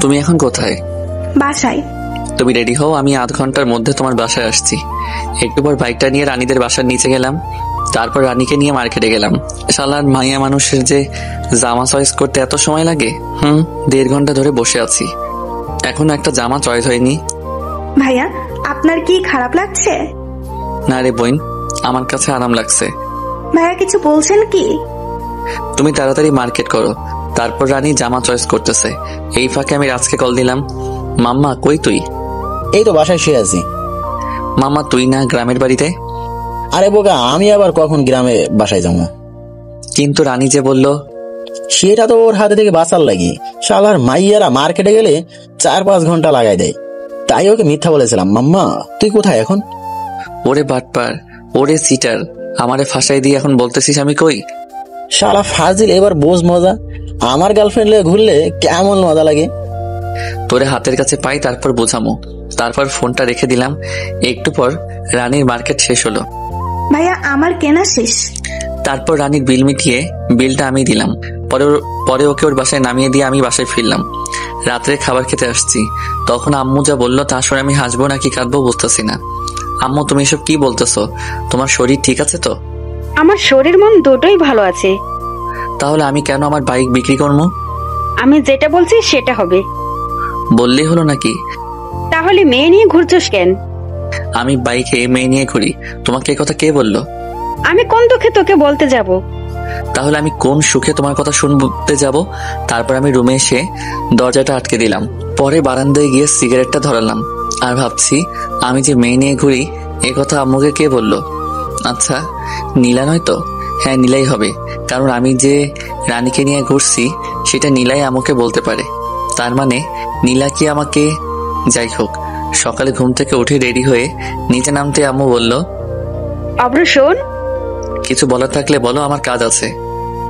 তুমি এখন কোথায়? বাসায়। তুমি রেডি হও, আমি আধ ঘন্টার মধ্যে তোমার বাসায় আসছি। একটু পর বাইকটা নিয়ে রানীদের বাসার নিচে গেলাম। তারপর রানীকে নিয়ে মার্কেটে গেলাম। শালার মাইয়া মানুষের যে জামা চয়েস করতে এত সময় লাগে। 1.5 ঘন্টা ধরে বসে আছি, এখনো একটা জামা চয়েস হয়নি। ভাইয়া, আপনার কি খারাপ লাগছে? না রে বোন, আমার কাছে আরাম লাগছে। ভাইয়া কিছু বলছেন কি? তুমি তাড়াতাড়ি মার্কেট করো। তারপর রানী জামা চয়েস করতেছে। এই ফাঁকে আমি রাজকে কল দিলাম। মাম্মা, কই তুই? এই তো বাসায় শুয়ে আছি। মাম্মা, তুই না গ্রামের বাড়িতে? আরে বোকা, আমি আবার কখন গ্রামে বাসায় যাবো? কিন্তু রানী যে বললো। সেটা তো ওর হাতে থেকে বাঁচার লাগি। শালার মাইয়ারা মার্কেটে গেলে 4-5 ঘন্টা লাগাই দেয়, তাই ওকে মিথ্যা বলেছিলাম। মাম্মা, তুই কোথায় এখন? ওরে বাটপার, ওরে সিটার, আমারে ফাঁসাই দিয়ে এখন বলতেছিস আমি কই? শালা ফাজিল, এবার বোঝ মজা। আমার গার্লফ্রেন্ড নিয়ে ঘুরলে কেমন মজা লাগে। তোরে হাতের কাছে পাই, তারপর বোঝামো। তারপর ফোনটা রেখে দিলাম। একটু পর রানীর মার্কেট শেষ হলো। ভাইয়া, আমার কেনা শেষ। তারপর রানীর বিল মিটিয়ে বিলটা আমি দিলাম। পরে ওকে ওর বাসায় নামিয়ে দিয়ে আমি বাসায় ফিরলাম। রাত্রে খাবার খেতে আসছি, তখন আম্মু যা বললো তা শুনে আমি হাসবো নাকি কাঁদবো বুঝতেছি না। আম্মু, তুমি এসব কি বলতেছো? তোমার শরীর ঠিক আছে তো? আমার শরীর মন দুটোই ভালো আছে। তাহলে আমি কেন আমার বাইক বিক্রি করবো? আমি যেটা বলছি সেটা হবে। বললেই হলো নাকি? তাহলে মেয়ে নিয়ে ঘুরছস কেন? আমি বাইকে মেয়ে নিয়ে ঘুরি, তোমাকে কথা কে বললো? আমি কোন দুঃখে তোকে বলতে যাব? তাহলে আমি কোন সুখে তোমার কথা শুনতে যাব? তারপর আমি রুমে এসে দরজাটা আটকে দিলাম। পরে বারান্দায় গিয়ে সিগারেটটা ধরালাম আর ভাবছি, আমি যে মেয়ে নিয়ে ঘুরি এ কথা আম্মুকে কে বলল? আচ্ছা, নীলা নয় তো? হ্যাঁ, নীলাই হবে, কারণ আমি যে রানীকে নিয়ে ঘুরছি সেটা নীলাই আমাকে বলতে পারে। তার মানে নীলা কি আমাকে... যাই হোক, সকালে ঘুম থেকে উঠে রেডি হয়ে নিচে নামতে আম্মু বলল, অব্র শোন, কিছু বলার থাকলে বলো, আমার কাজ আছে।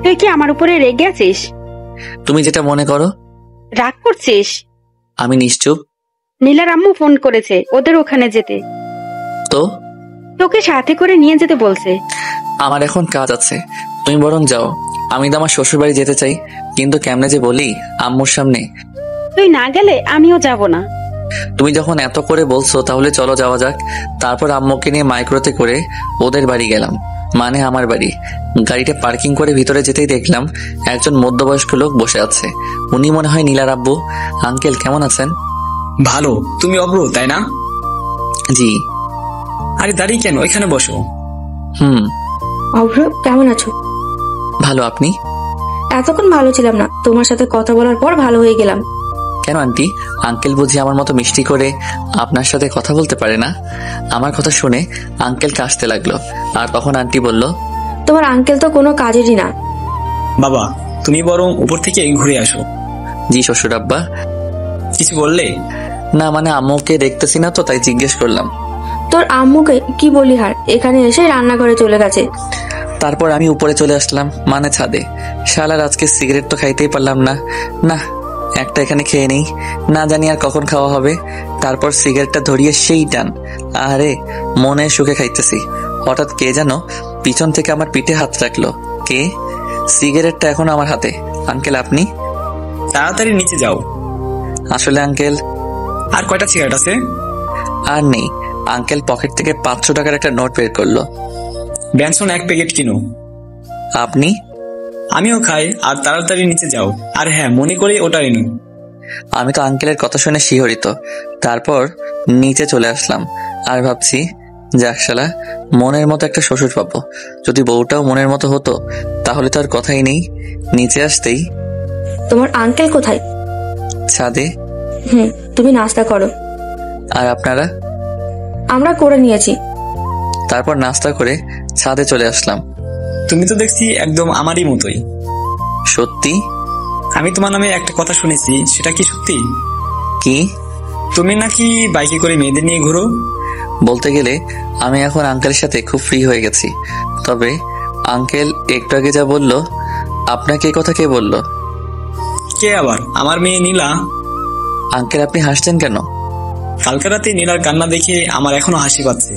তুই কি আমার উপরে রেগে আছিস? তুমি যেটা মনে করো। রাগ করছিস? আমি নিশ্চুপ। নীলার আম্মু ফোন করেছে ওদের ওখানে যেতে। তো তোকে সাথে করে নিয়ে যেতে বলছে। আমার এখন কাজ আছে, তুমি বরং যাও। আমি তো আমার শ্বশুর বাড়ি যেতে চাই, কিন্তু কেমনে যে বলি আম্মুর সামনে। তুই না গেলে আমিও যাব না। তুমি যখন এত করে বলছো তাহলে চলো যাওয়া যাক। তারপর আম্মুকে নিয়ে মাইক্রোতে করে ওদের বাড়ি গেলাম, মানে আমার বাড়ি। গাড়িটা পার্কিং করে ভিতরে যেতেই দেখলাম একজন মধ্যবয়স্ক লোক বসে আছে। উনি মনে হয় নীলার আব্বু। আঙ্কেল কেমন আছেন? ভালো। তুমি অব্র, তাই না? জি। আরে দাঁড়িয়ে কেন, এখানে বসো। অভ্র, কেমন আছো? ভালো, আপনি? এতক্ষণ ভালো ছিলাম না, তোমার সাথে কথা বলার পর ভালো হয়ে গেলাম। কেন আন্টি? আঙ্কেল বুঝি আমার মতো মিষ্টি করে আপনার সাথে কথা বলতে পারে না? আমার কথা শুনে আঙ্কেল কাশতে লাগলো, আর তখন আন্টি বলল, তোমার আঙ্কেল তো কোনো কাজেরই না। বাবা, তুমি বরং উপর থেকে ঘুরে আসো। জি শ্বশুর আব্বা। কিছু বললে? না, মানে আম্মুকে দেখতেছি না তো, তাই জিজ্ঞেস করলাম। তোর আম্মুকে কি বলি হার, এখানে এসে রান্নাঘরে চলে গেছে। তারপর আমি উপরে চলে আসলাম, মানে ছাদে। শালার আজকে সিগারেট তো খাইতেই পারলাম না। না, একটা এখানে খেয়ে নেই, না জানি আর কখন খাওয়া হবে। তারপর সিগারেটটা ধরিয়ে সেই টান, আরে মনে সুখে খাইতেছি। হঠাৎ কে যেন পিছন থেকে আমার পিঠে হাত রাখলো। কে? সিগারেটটা এখন আমার হাতে। আঙ্কেল আপনি? তাড়াতাড়ি নিচে যাও। আসলে আঙ্কেল। আর কয়টা সিগারেট আছে? আর নেই। আঙ্কেল পকেট থেকে 500 টাকার একটা নোট বের করলো। ব্যানসন 1 প্যাকেট কিনো। আপনি? আমিও খাই। আর তাড়াতাড়ি নিচে যাও। আর হ্যাঁ, মনে করে ওটা এনো। আমি তো আঙ্কেলের কথা শুনে শিহরিত। তারপর নিচে চলে আসলাম আর ভাবছি, যাক শালা, মনের মতো একটা শ্বশুর পাবো। যদি বউটাও মনের মতো হতো তাহলে তো আর কথাই নেই। নিচে আসতেই, তোমার আঙ্কেল কোথায়? ছাদে। তুমি নাস্তা করো। আর আপনারা? আমরা করে নিয়েছি। তারপর নাস্তা করে ছাদে চলে আসলাম। তুমি তো দেখছি একদম আমারই মতোই। সত্যি? আমি তোমার নামে একটা কথা শুনেছি, সেটা কি সত্যি? কি? তুমি নাকি বাইকে করে মেয়েদের নিয়ে ঘুরো? বলতে গেলে আমি এখন আঙ্কেলের সাথে খুব ফ্রি হয়ে গেছি। তবে আঙ্কেল একটু আগে যা বলল, আপনাকে এই কথা কে বলল? কে আবার? আমার মেয়ে নীলা। আঙ্কেল আপনি হাসছেন কেন? কালকে রাতে নীলার কান্না দেখে আমার এখনো হাসি পাচ্ছে।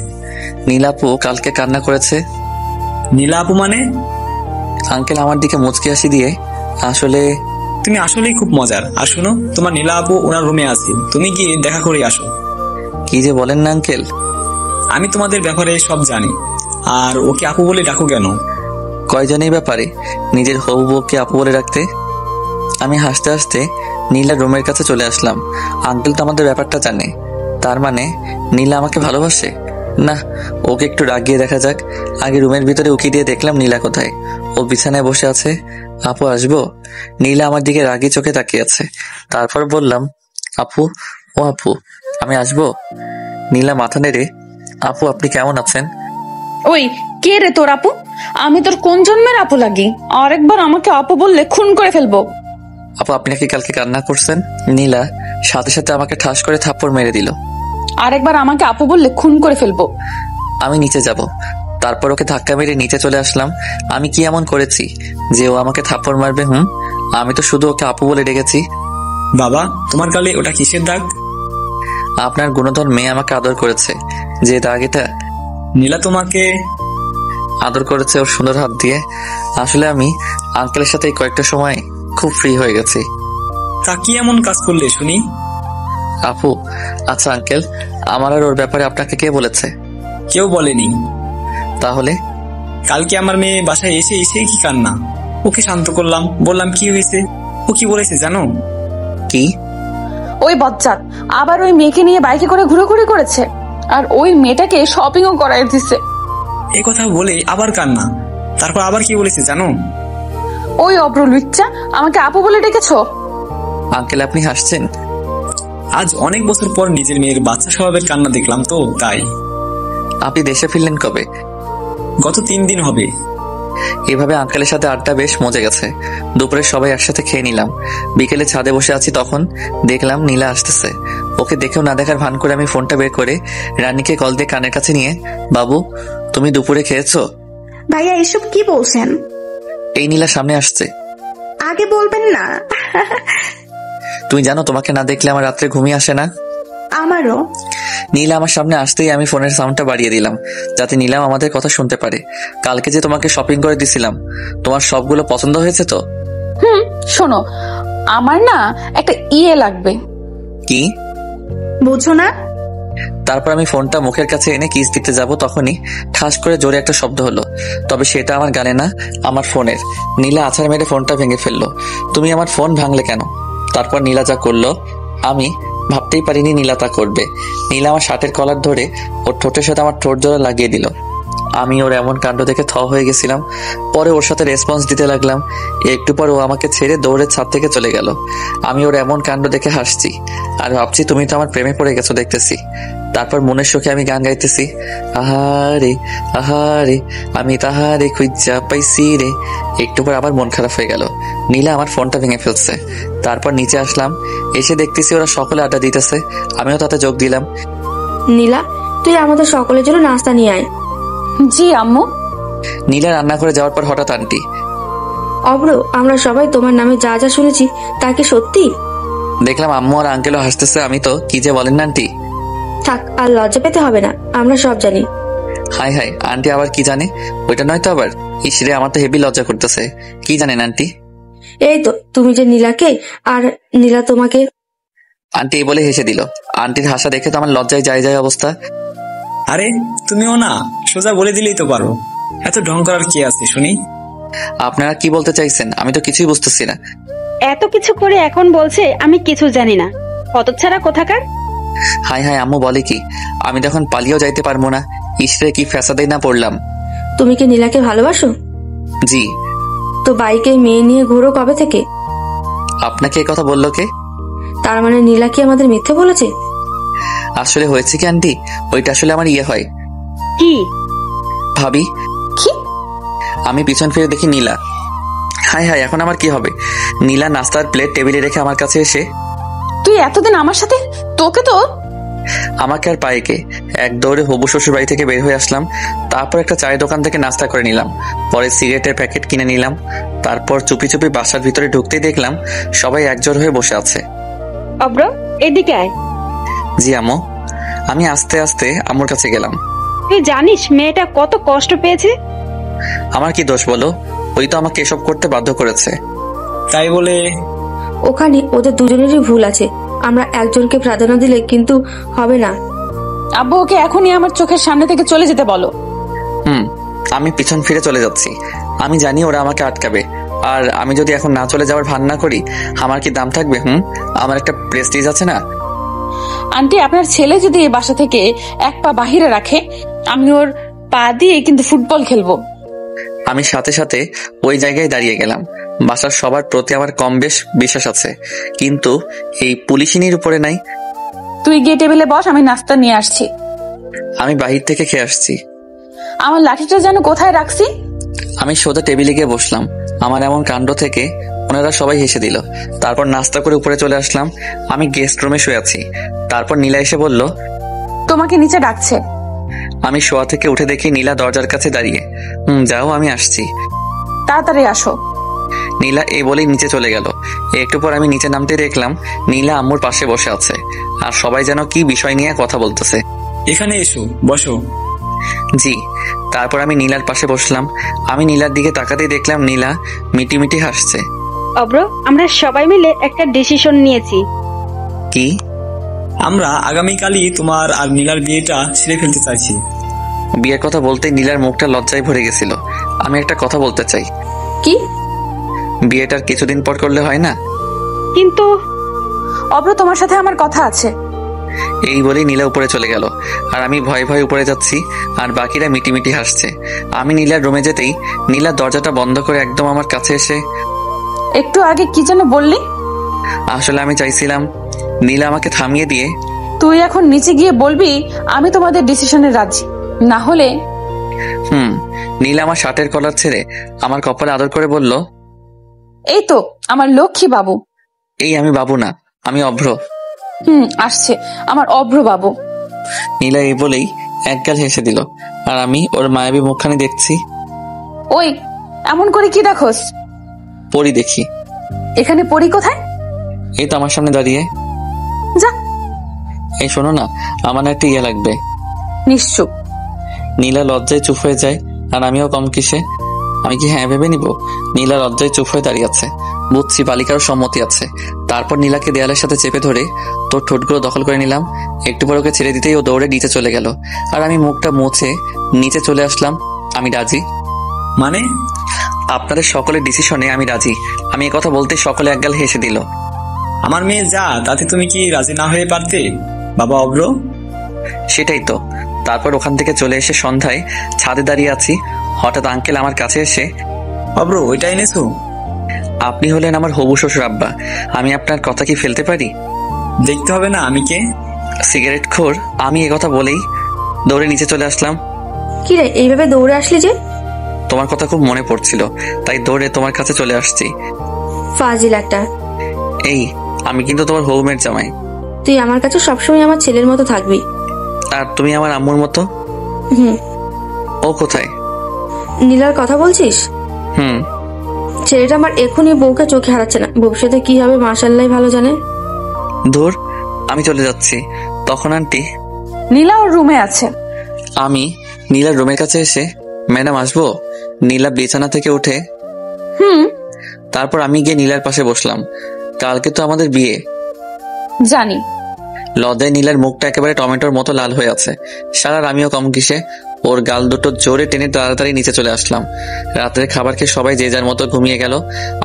নীলাপু কালকে কান্না করেছে? নীলা আপু মানে? আঙ্কেল আমার দিকে মুচকি হাসি দিয়ে, আসলে তুমি আসলেই খুব মজার। আর শোনো, তোমার নীলা আপু ওনার রুমে আছে, তুমি গিয়ে দেখা করে আসো। কি যে বলেন না আঙ্কেল। আমি তোমাদের ব্যাপারে সব জানি। আর ওকে আপু বলে ডাকো কেন? কয়জনের ব্যাপারে নিজের হবু বউকে আপু বলে রাখতে? আমি হাসতে হাসতে নীলা রুমের কাছে চলে আসলাম। আঙ্কেল তো আমাদের ব্যাপারটা জানে, তার মানে নীলা আমাকে ভালোবাসে? না, ওকে একটু রাগিয়ে দেখা যাক। আগে রুমের ভিতরে উকি দিয়ে দেখলাম নীলা কোথায়। ও বিছানায় বসে আছে। আপু আসবো? নীলা আমার দিকে রাগি চোখে তাকিয়ে আছে। তারপর বললাম, আপু, ও আপু, আমি আসবো? নীলা মাথা নেড়ে, আপু আপনি কেমন আছেন? ওই কে রে তোর আপু? আমি তোর কোন জন্মের আপু লাগি? আরেকবার আমাকে আপু বললে খুন করে ফেলবো। আপু আপনি নাকি কালকে কান্না করছেন? নীলা সাথে সাথে আমাকে ঠাস করে থাপ্পড় মেরে দিল। আরেকবার আমাকে আপু বললে খুন করে ফেলবো। আমি নিচে যাব। তারপর ওকে ধাক্কা মেরে নিচে চলে আসলাম। আমি কি এমন করেছি যে ও আমাকে থাপ্পড় মারবে? আমি তো শুধু ওকে আপু বলে ডেকেছি। বাবা, তোমার গালে ওটা কিসের দাগ? আপনার গুণধর মেয়ে আমাকে আদর করেছে। যে দাগ এটা? নীলা তোমাকে আদর করেছে ওর সুন্দর হাত দিয়ে। আসলে আমি আঙ্কেলের সাথে কয়েকটা সময় খুব ফ্রি হয়ে গেছি। তা কি এমন কাজ করলে শুনি? আপু, আচ্ছা আঙ্কেল, আমার আর ওর ব্যাপারে আপনাকে কে বলেছে? কেউ বলেনি। তাহলে? কালকে আমার মেয়ে বাসায় এসে কি কান্না। ওকে শান্ত করলাম, বললাম কি হয়েছে। ও কি বলেছে জানো? কি? ওই বজ্জাত আবার ওই মেয়েকে নিয়ে বাইকে করে ঘুরোঘুরি করেছে, আর ওই মেয়েটাকে শপিংও করাই দিছে। এই কথা বলে আবার কান্না। তারপর আবার কি বলেছে জানো? ওই অব্র লুচ্চা আমাকে আপু বলে ডেকেছো। আঙ্কেল আপনি হাসছেন? আজ অনেক বছর পর নিজের মেয়ের বাচ্চা স্বভাবের কান্না দেখলাম তো তাই। আপনি দেশে ফিরলেন কবে? গত 3 দিন হবে। এভাবে আঙ্কেলের সাথে আড্ডা বেশ মজে গেছে। দুপুরে সবাই একসাথে খেয়ে নিলাম। বিকেলে ছাদে বসে আছি, তখন দেখলাম নীলা আসতেছে। ওকে দেখেও না দেখার ভান করে আমি ফোনটা বের করে রানীকে কল দিয়ে কানের কাছে নিয়ে, বাবু তুমি দুপুরে খেয়েছো? ভাইয়া এসব কি বলছেন? এই নীলা সামনে আসছে। আগে বলবেন না। তুমি জানো তোমাকে না দেখলে আমার রাত্রে ঘুমিয়ে আসে না। আমারও। নীলা আমার সামনে আসতেই আমি ফোনের সাউন্ডটা বাড়িয়ে দিলাম, যাতে নীলাম আমাদের কথা শুনতে পারে। কালকে যে তোমাকে শপিং করে দিছিলাম, তোমার সবগুলো পছন্দ হয়েছে তো? শোনো, আমার না একটা লাগবে। কি? বুঝো না? তারপর আমি ফোনটা মুখের কাছে এনে কিস দিতে যাব, তখনই ঠাস করে জোরে একটা শব্দ হলো। তবে সেটা আমার গানে না, আমার ফোনের। নীলা আছাড় মেরে ফোনটা ভেঙে ফেললো। তুমি আমার ফোন ভাঙলে কেন? তারপর নীলা যা করলো আমি ভাবতেই পারিনি নীলা তা করবে। নীলা আমার শার্টের কলার ধরে ওর ঠোঁটের সাথে আমার ঠোঁট জোড়া লাগিয়ে দিল। আমি ওর এমন কাণ্ড দেখে থ হয়ে গেছিলাম। পরে ওর সাথে রেসপন্স দিতে লাগলাম। একটু পর ও আমাকে ছেড়ে দৌড়ে ছাদ থেকে চলে গেল। আমি ওর এমন কাণ্ড দেখে হাসছি আর ভাবছি তুমি তো আমার প্রেমে পড়ে গেছো দেখতেছি। তারপর মনের সুখে আমি গান গাইতেছি, আহারে আহারে আমি তাহারে খুঁজা পাইছি রে। একটু পর আবার মন খারাপ হয়ে গেল। নীলা আমার ফোনটা ভেঙে ফেলছে। তারপর নিচে আসলাম, এসে দেখতেছি ওরা সকলে আড্ডা দিতেছে। আমিও তাতে যোগ দিলাম। নীলা, তুই আমাদের সকলের জন্য নাস্তা নিয়ে আয়। জি আম্মু। নীলা রান্না করে যাওয়ার পর হঠাৎ আন্টি, অব্র, আমরা সবাই তোমার নামে যা যা শুনেছি তা কি সত্যি? দেখলাম আম্মু আর আঙ্কেলও হাসতেছে। আমি তো কি যে বলেন না আন্টি। থাক, আর লজ্জা পেতে হবে না, আমরা সব জানি। হাই হাই, আন্টি আবার কি জানে? ওইটা নয় তো আবার। ইসরে, আমার তো হেভি লজ্জা করতেছে। কি জানেন আন্টি? এই তো, তুমি যে নীলাকে আর নীলা তোমাকে। আন্টি এই বলে হেসে দিল। আন্টির হাসা দেখে তো আমার লজ্জায় যায় যায় অবস্থা। আরে তুমিও না, সোজা বলে দিলেই তো পারো, এত ঢং করার কি আছে শুনি? আপনারা কি বলতে চাইছেন? আমি তো কিছুই বুঝতেছি না। এত কিছু করে এখন বলছে আমি কিছু জানি না, হতচ্ছাড়া কোথাকার। হাই হাই, আম্মু বলে কি? আমি তো এখন পালিয়েও যাইতে পারবো না। ইসরে, কি ফ্যাসাদেই না পড়লাম। তুমি কি নীলাকে ভালোবাসো? জি। তো বাইকে মেয়ে নিয়ে ঘুরো কবে থেকে? আপনাকে এই কথা বললো কে? তার মানে নীলা কি আমাদের মিথ্যে বলেছে? আসলে হয়েছে কি আন্টি, ওইটা আসলে আমার হয়। কি ভাবি? কি? আমি পিছন ফিরে দেখি নীলা। হাই হাই, এখন আমার কি হবে? নীলা নাস্তার প্লেট টেবিলে রেখে আমার কাছে এসে, তুই এতদিন আমার সাথে, তোকে তো। আমাকে আর পায়ে কে, এক দৌড়ে হবু শ্বশুর বাড়ি থেকে বের হয়ে আসলাম। তারপর একটা চায়ের দোকান থেকে নাস্তা করে নিলাম। পরে সিগারেটের প্যাকেট কিনে নিলাম। তারপর চুপি চুপি বাসার ভিতরে ঢুকতেই দেখলাম সবাই একজোট হয়ে বসে আছে। অব্র, এদিকে আয়। জি আম্মু। আমি আস্তে আস্তে আম্মুর কাছে গেলাম। তুই জানিস মেয়েটা কত কষ্ট পেয়েছে? আমার কি দোষ বলো? ওই তো আমাকে এসব করতে বাধ্য করেছে। তাই বলে ওখানে ওদের দুজনেরই ভুল আছে। আমরা একজনকে প্রাধান্য দিলে কিন্তু হবে না। আব্বু, ওকে এখনই আমার চোখের সামনে থেকে চলে যেতে বলো। আমি পিছন ফিরে চলে যাচ্ছি। আমি জানি ওরা আমাকে আটকাবে। আর আমি যদি এখন না চলে যাওয়ার ভান না করি, আমার কি দাম থাকবে? আমার একটা প্রেস্টিজ আছে না? আন্টি, আপনার ছেলে যদি এই বাসা থেকে এক পা বাহিরে রাখে, আমি ওর পা দিয়ে কিন্তু ফুটবল খেলবো। আমি সাথে সাথে ওই জায়গায় দাঁড়িয়ে গেলাম। বাসার সবার প্রতি আমার কম বেশ বিশ্বাস আছে, কিন্তু এই পুলিশিনীর উপরে নাই। তুই গিয়ে টেবিলে বস, আমি নাস্তা নিয়ে আসছি। আমি বাহির থেকে খেয়ে আসছি। আমার লাঠিটা যেন কোথায় রাখছি। আমি সোজা টেবিলে গিয়ে বসলাম। আমার এমন কাণ্ড থেকে ওনারা সবাই হেসে দিল। তারপর নাস্তা করে উপরে চলে আসলাম। আমি গেস্ট রুমে শুয়ে আছি। তারপর নীলা এসে বলল, তোমাকে নিচে ডাকছে। আমি শোয়া থেকে উঠে দেখি নীলা দরজার কাছে দাঁড়িয়ে। যাও, আমি আসছি। তাড়াতাড়ি আসো। নীলা এই বলেই নিচে চলে গেল। একটু পর আমি নিচে নামতে দেখলাম নীলা আম্মুর পাশে বসে আছে আর সবাই যেন কি বিষয় নিয়ে কথা বলতেছে। এখানে এসো, বসো। জি। তারপর আমি নীলার পাশে বসলাম। আমি নীলার দিকে তাকাতেই দেখলাম নীলা মিটিমিটি হাসছে। অব্র, আমরা সবাই মিলে একটা ডিসিশন নিয়েছি। কি? আমরা আগামীকালই তোমার আর নীলার বিয়েটা সেরে ফেলতে চাইছি। বিয়ের কথা বলতে নীলার মুখটা লজ্জায় ভরে গেছিল। আমি একটা কথা বলতে চাই। কি? বিয়েটার কিছুদিন পর করলে হয় না? কিন্তু অব্র, তোমার সাথে আমার কথা আছে। এই বলেই নীলা উপরে চলে গেল আর আমি ভয়ে ভয়ে উপরে যাচ্ছি আর বাকিরা মিটিমিটি হাসছে। আমি নীলার রুমে যেতেই নীলা দরজাটা বন্ধ করে একদম আমার কাছে এসে, একটু আগে কি যেন বললি? আসলে আমি চাইছিলাম নীলা আমাকে থামিয়ে দিয়ে, তুই এখন নিচে গিয়ে বলবি আমি তোমাদের ডিসিশনে রাজি, না হলে। নীলা আমার শার্টের কলার ছেড়ে আমার কপালে আদর করে বলল, এই তো আমার লক্ষ্মী বাবু। এই আমি বাবু না, আমি অভ্র। আসছে আমার অভ্র বাবু। নীলা এই বলেই একগাল হেসে দিল, আর আমি ওর মায়াবী মুখখানি দেখছি। ওই এমন করে কি দেখোস? পরি দেখি। এখানে পরি কোথায়? এই তো আমার সামনে দাঁড়িয়ে। যা। এই শোনো না, আমার না একটা ইয়ে লাগবে। নিশ্চুপ। নীলা লজ্জায় চুপ হয়ে যায়, আর আমিও কম কিসে। আমি কি হ্যাঁ ভেবে নিব? নীলা লজ্জায় চুপ হয়ে দাঁড়িয়ে আছে। বুঝছি বালিকারও সম্মতি আছে। তারপর নীলাকে দেয়ালের সাথে চেপে ধরে তোর ঠোঁটগুলো দখল করে নিলাম। একটু পর ওকে ছেড়ে দিতেই ও দৌড়ে নিচে চলে গেল, আর আমি মুখটা মুছে নিচে চলে আসলাম। আমি রাজি। মানে? আপনাদের সকলের ডিসিশনে আমি রাজি। আমি কথা বলতে সকলে একগাল হেসে দিল। আমার মেয়ে যা, তাতে তুমি কি রাজি না হয়ে পারতে বাবা অভ্র? সেটাই তো। তারপর ওখান থেকে চলে এসে সন্ধ্যায় ছাদে দাঁড়িয়ে আছি। হঠাৎ আঙ্কেল আমার কাছে এসে, অভ্র ওইটা এনেছো? আপনি হলেন আমার হবু শ্বশুর আব্বা, আমি আপনার কথা কি ফেলতে পারি? দেখতে হবে না আমি কে। সিগারেট খোর। আমি কথা বলেই দৌড়ে নিচে চলে আসলাম। কি রে, এইভাবে দৌড়ে আসলি যে? তোমার কথা খুব মনে পড়ছিল, তাই দৌড়ে তোমার কাছে চলে আসছি। ফাজিল একটা। এই আমি কিন্তু তোমার হবুমের জামাই। তুই আমার কাছে সবসময় আমার ছেলের মতো থাকবি। আর তুমি আমার আম্মুর মতো। ও কোথায়? নীলার কথা বলছিস? ছেলেটা আমার এখনই বউকে চোখে হারাচ্ছে না, ভবিষ্যতে কি হবে মাশাআল্লাহ ভালো জানে। ধুর, আমি চলে যাচ্ছি। তখন আন্টি নীলা ওর রুমে আছে। আমি নীলার রুমের কাছে এসে, ম্যাডাম আসবো? নীলা বিছানা থেকে উঠে তারপর আমি গিয়ে নীলার পাশে বসলাম। কালকে তো আমাদের বিয়ে। জানি। লজ্জায় নীলার মুখটা একেবারে টমেটোর মতো লাল হয়ে আছে। সারার আমিও কম কিসে ওর গাল দুটো জোরে টেনে তাড়াতাড়ি নিচে চলে আসলাম। রাতের খাবার খেয়ে সবাই যে যার মতো ঘুমিয়ে গেল।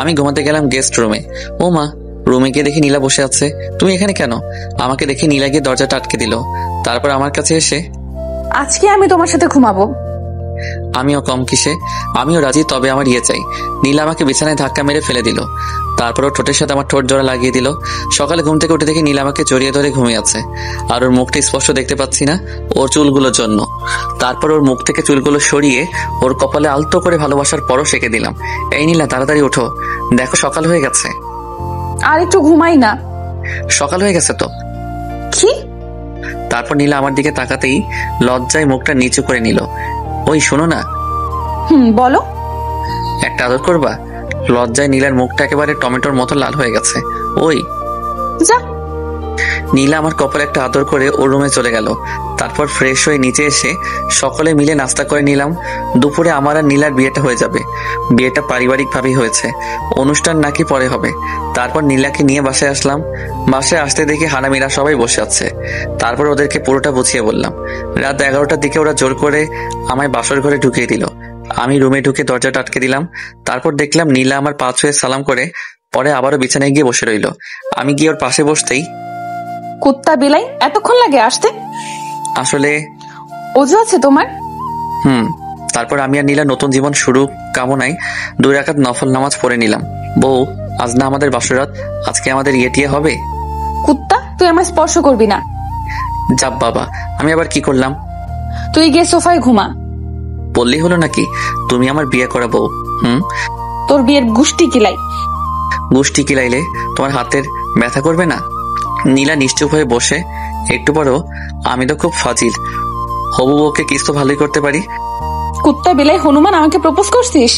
আমি ঘুমাতে গেলাম গেস্ট রুমে। ও মা, রুমে গিয়ে দেখি নীলা বসে আছে। তুমি এখানে কেন? আমাকে দেখে নীলা গিয়ে দরজাটা আটকে দিল। তারপর আমার কাছে এসে, আজকে আমি তোমার সাথে ঘুমাবো। আমিও কম কিসে, আমিও রাজি, তবে আমার ইয়ে চাই। নীলা আমাকে বিছানায় ধাক্কা মেরে ফেলে দিল। তারপর ওর ঠোঁটের সাথে আমার ঠোঁট জোড়া লাগিয়ে দিল। সকালে ঘুম থেকে উঠে দেখি নীলা আমাকে জড়িয়ে ধরে ঘুমিয়ে আছে, আর ওর মুখটা স্পষ্ট দেখতে পাচ্ছি না ওর চুলগুলোর জন্য। তারপর ওর মুখ থেকে চুলগুলো সরিয়ে ওর কপালে আলতো করে ভালোবাসার পরশ এঁকে দিলাম। এই নীলা, তাড়াতাড়ি ওঠো, দেখো সকাল হয়ে গেছে। আর একটু ঘুমাই না। সকাল হয়ে গেছে তো। কি? তারপর নীলা আমার দিকে তাকাতেই লজ্জায় মুখটা নিচু করে নিল। ওই শোনো না। বলো। একটা আদর করবা? লজ্জায় নীলার মুখটা একেবারে টমেটোর মতো লাল হয়ে গেছে। ওই যা। নীলা আমার কপালে একটা আদর করে ওর রুমে চলে গেল। তারপর ফ্রেশ হয়ে নিচে এসে সকলে মিলে নাস্তা করে নিলাম। দুপুরে আমার আর নীলার বিয়েটা হয়ে যাবে। বিয়েটা পারিবারিক ভাবেই হয়েছে, অনুষ্ঠান নাকি পরে হবে। তারপর নীলাকে নিয়ে বাসায় আসলাম। বাসায় আসতে দেখি হানামিরা সবাই বসে আছে। তারপর ওদেরকে পুরোটা বুঝিয়ে বললাম। রাত 11টার দিকে ওরা জোর করে আমায় বাসর ঘরে ঢুকিয়ে দিল। আমি রুমে ঢুকে দরজাটা আটকে দিলাম। তারপর দেখলাম নীলা আমার পা ছুঁয়ে সালাম করে পরে আবারও বিছানায় গিয়ে বসে রইল। আমি গিয়ে ওর পাশে বসতেই, কুত্তা বিলাই, এতক্ষণ লাগে আসতে? আসলে ওযু আছে তোমার? তারপর আমি আর নীলা নতুন জীবন শুরু কামনায় 2 রাকাত নফল নামাজ পড়ে নিলাম। বউ, আজ না আমাদের বাসরাত, আজকে আমাদের ইয়েটিয়ে হবে। কুত্তা, তুই আমার স্পর্শ করবি না। যাব বাবা, আমি আবার কি করলাম? তুই গিয়ে সোফায় ঘুমা। বললেই হলো নাকি তুমি আমার বিয়ে করা বউ? তোর বিয়ের গুষ্টি কিলাই। গুষ্টি কিলাইলে তোমার হাতের ব্যথা করবে না? নীলা নিশ্চুপ হয়ে বসে। একটু পরও, আমি তো খুব ফাজিল, হবু বউকে কিস তো ভালোই করতে পারি। কুত্তা বিলাই হনুমান, আমাকে প্রপোজ করছিস?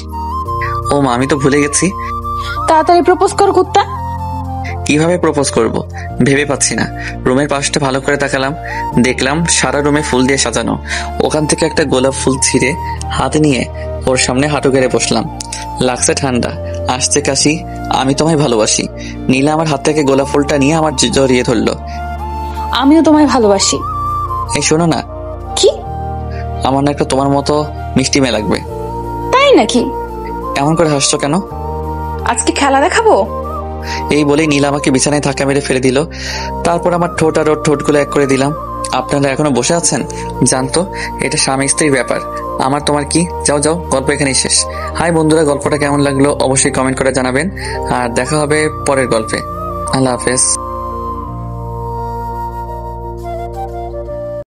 ও মা, আমি তো ভুলে গেছি। তাড়াতাড়ি প্রপোজ কর কুত্তা। কিভাবে প্রপোজ করব ভেবে পাচ্ছি না। রুমের পাশটা ভালো করে তাকালাম, দেখলাম সারা রুমে ফুল দিয়ে সাজানো। ওখান থেকে একটা গোলাপ ফুল ছিঁড়ে হাতে নিয়ে ওর সামনে হাঁটু গেড়ে বসলাম। লাগছে ঠান্ডা, আসছে কাশি, আমি তোমায় ভালোবাসি। নীলা আমার হাত থেকে গোলাপ ফুলটা নিয়ে আমার জড়িয়ে ধরলো। আমিও তোমায় ভালোবাসি। এই শোনো না। কি? আমার না একটা তোমার মতো মিষ্টি মেয়ে লাগবে। তাই নাকি? এমন করে হাসছো কেন? আজকে খেলা দেখাবো। এই বলেই নীলা আমাকে বিছানায় ধাক্কা মেরে ফেলে দিল। তারপর আমার ঠোঁট আর ওর ঠোঁটগুলো এক করে দিলাম। আপনারা এখনো বসে আছেন? জানতো এটা স্বামী স্ত্রীর ব্যাপার, আমার তোমার কি? যাও যাও, গল্প এখানেই শেষ। হাই বন্ধুরা, গল্পটা কেমন লাগলো অবশ্যই কমেন্ট করে জানাবেন, আর দেখা হবে পরের গল্পে। আল্লাহ হাফেজ।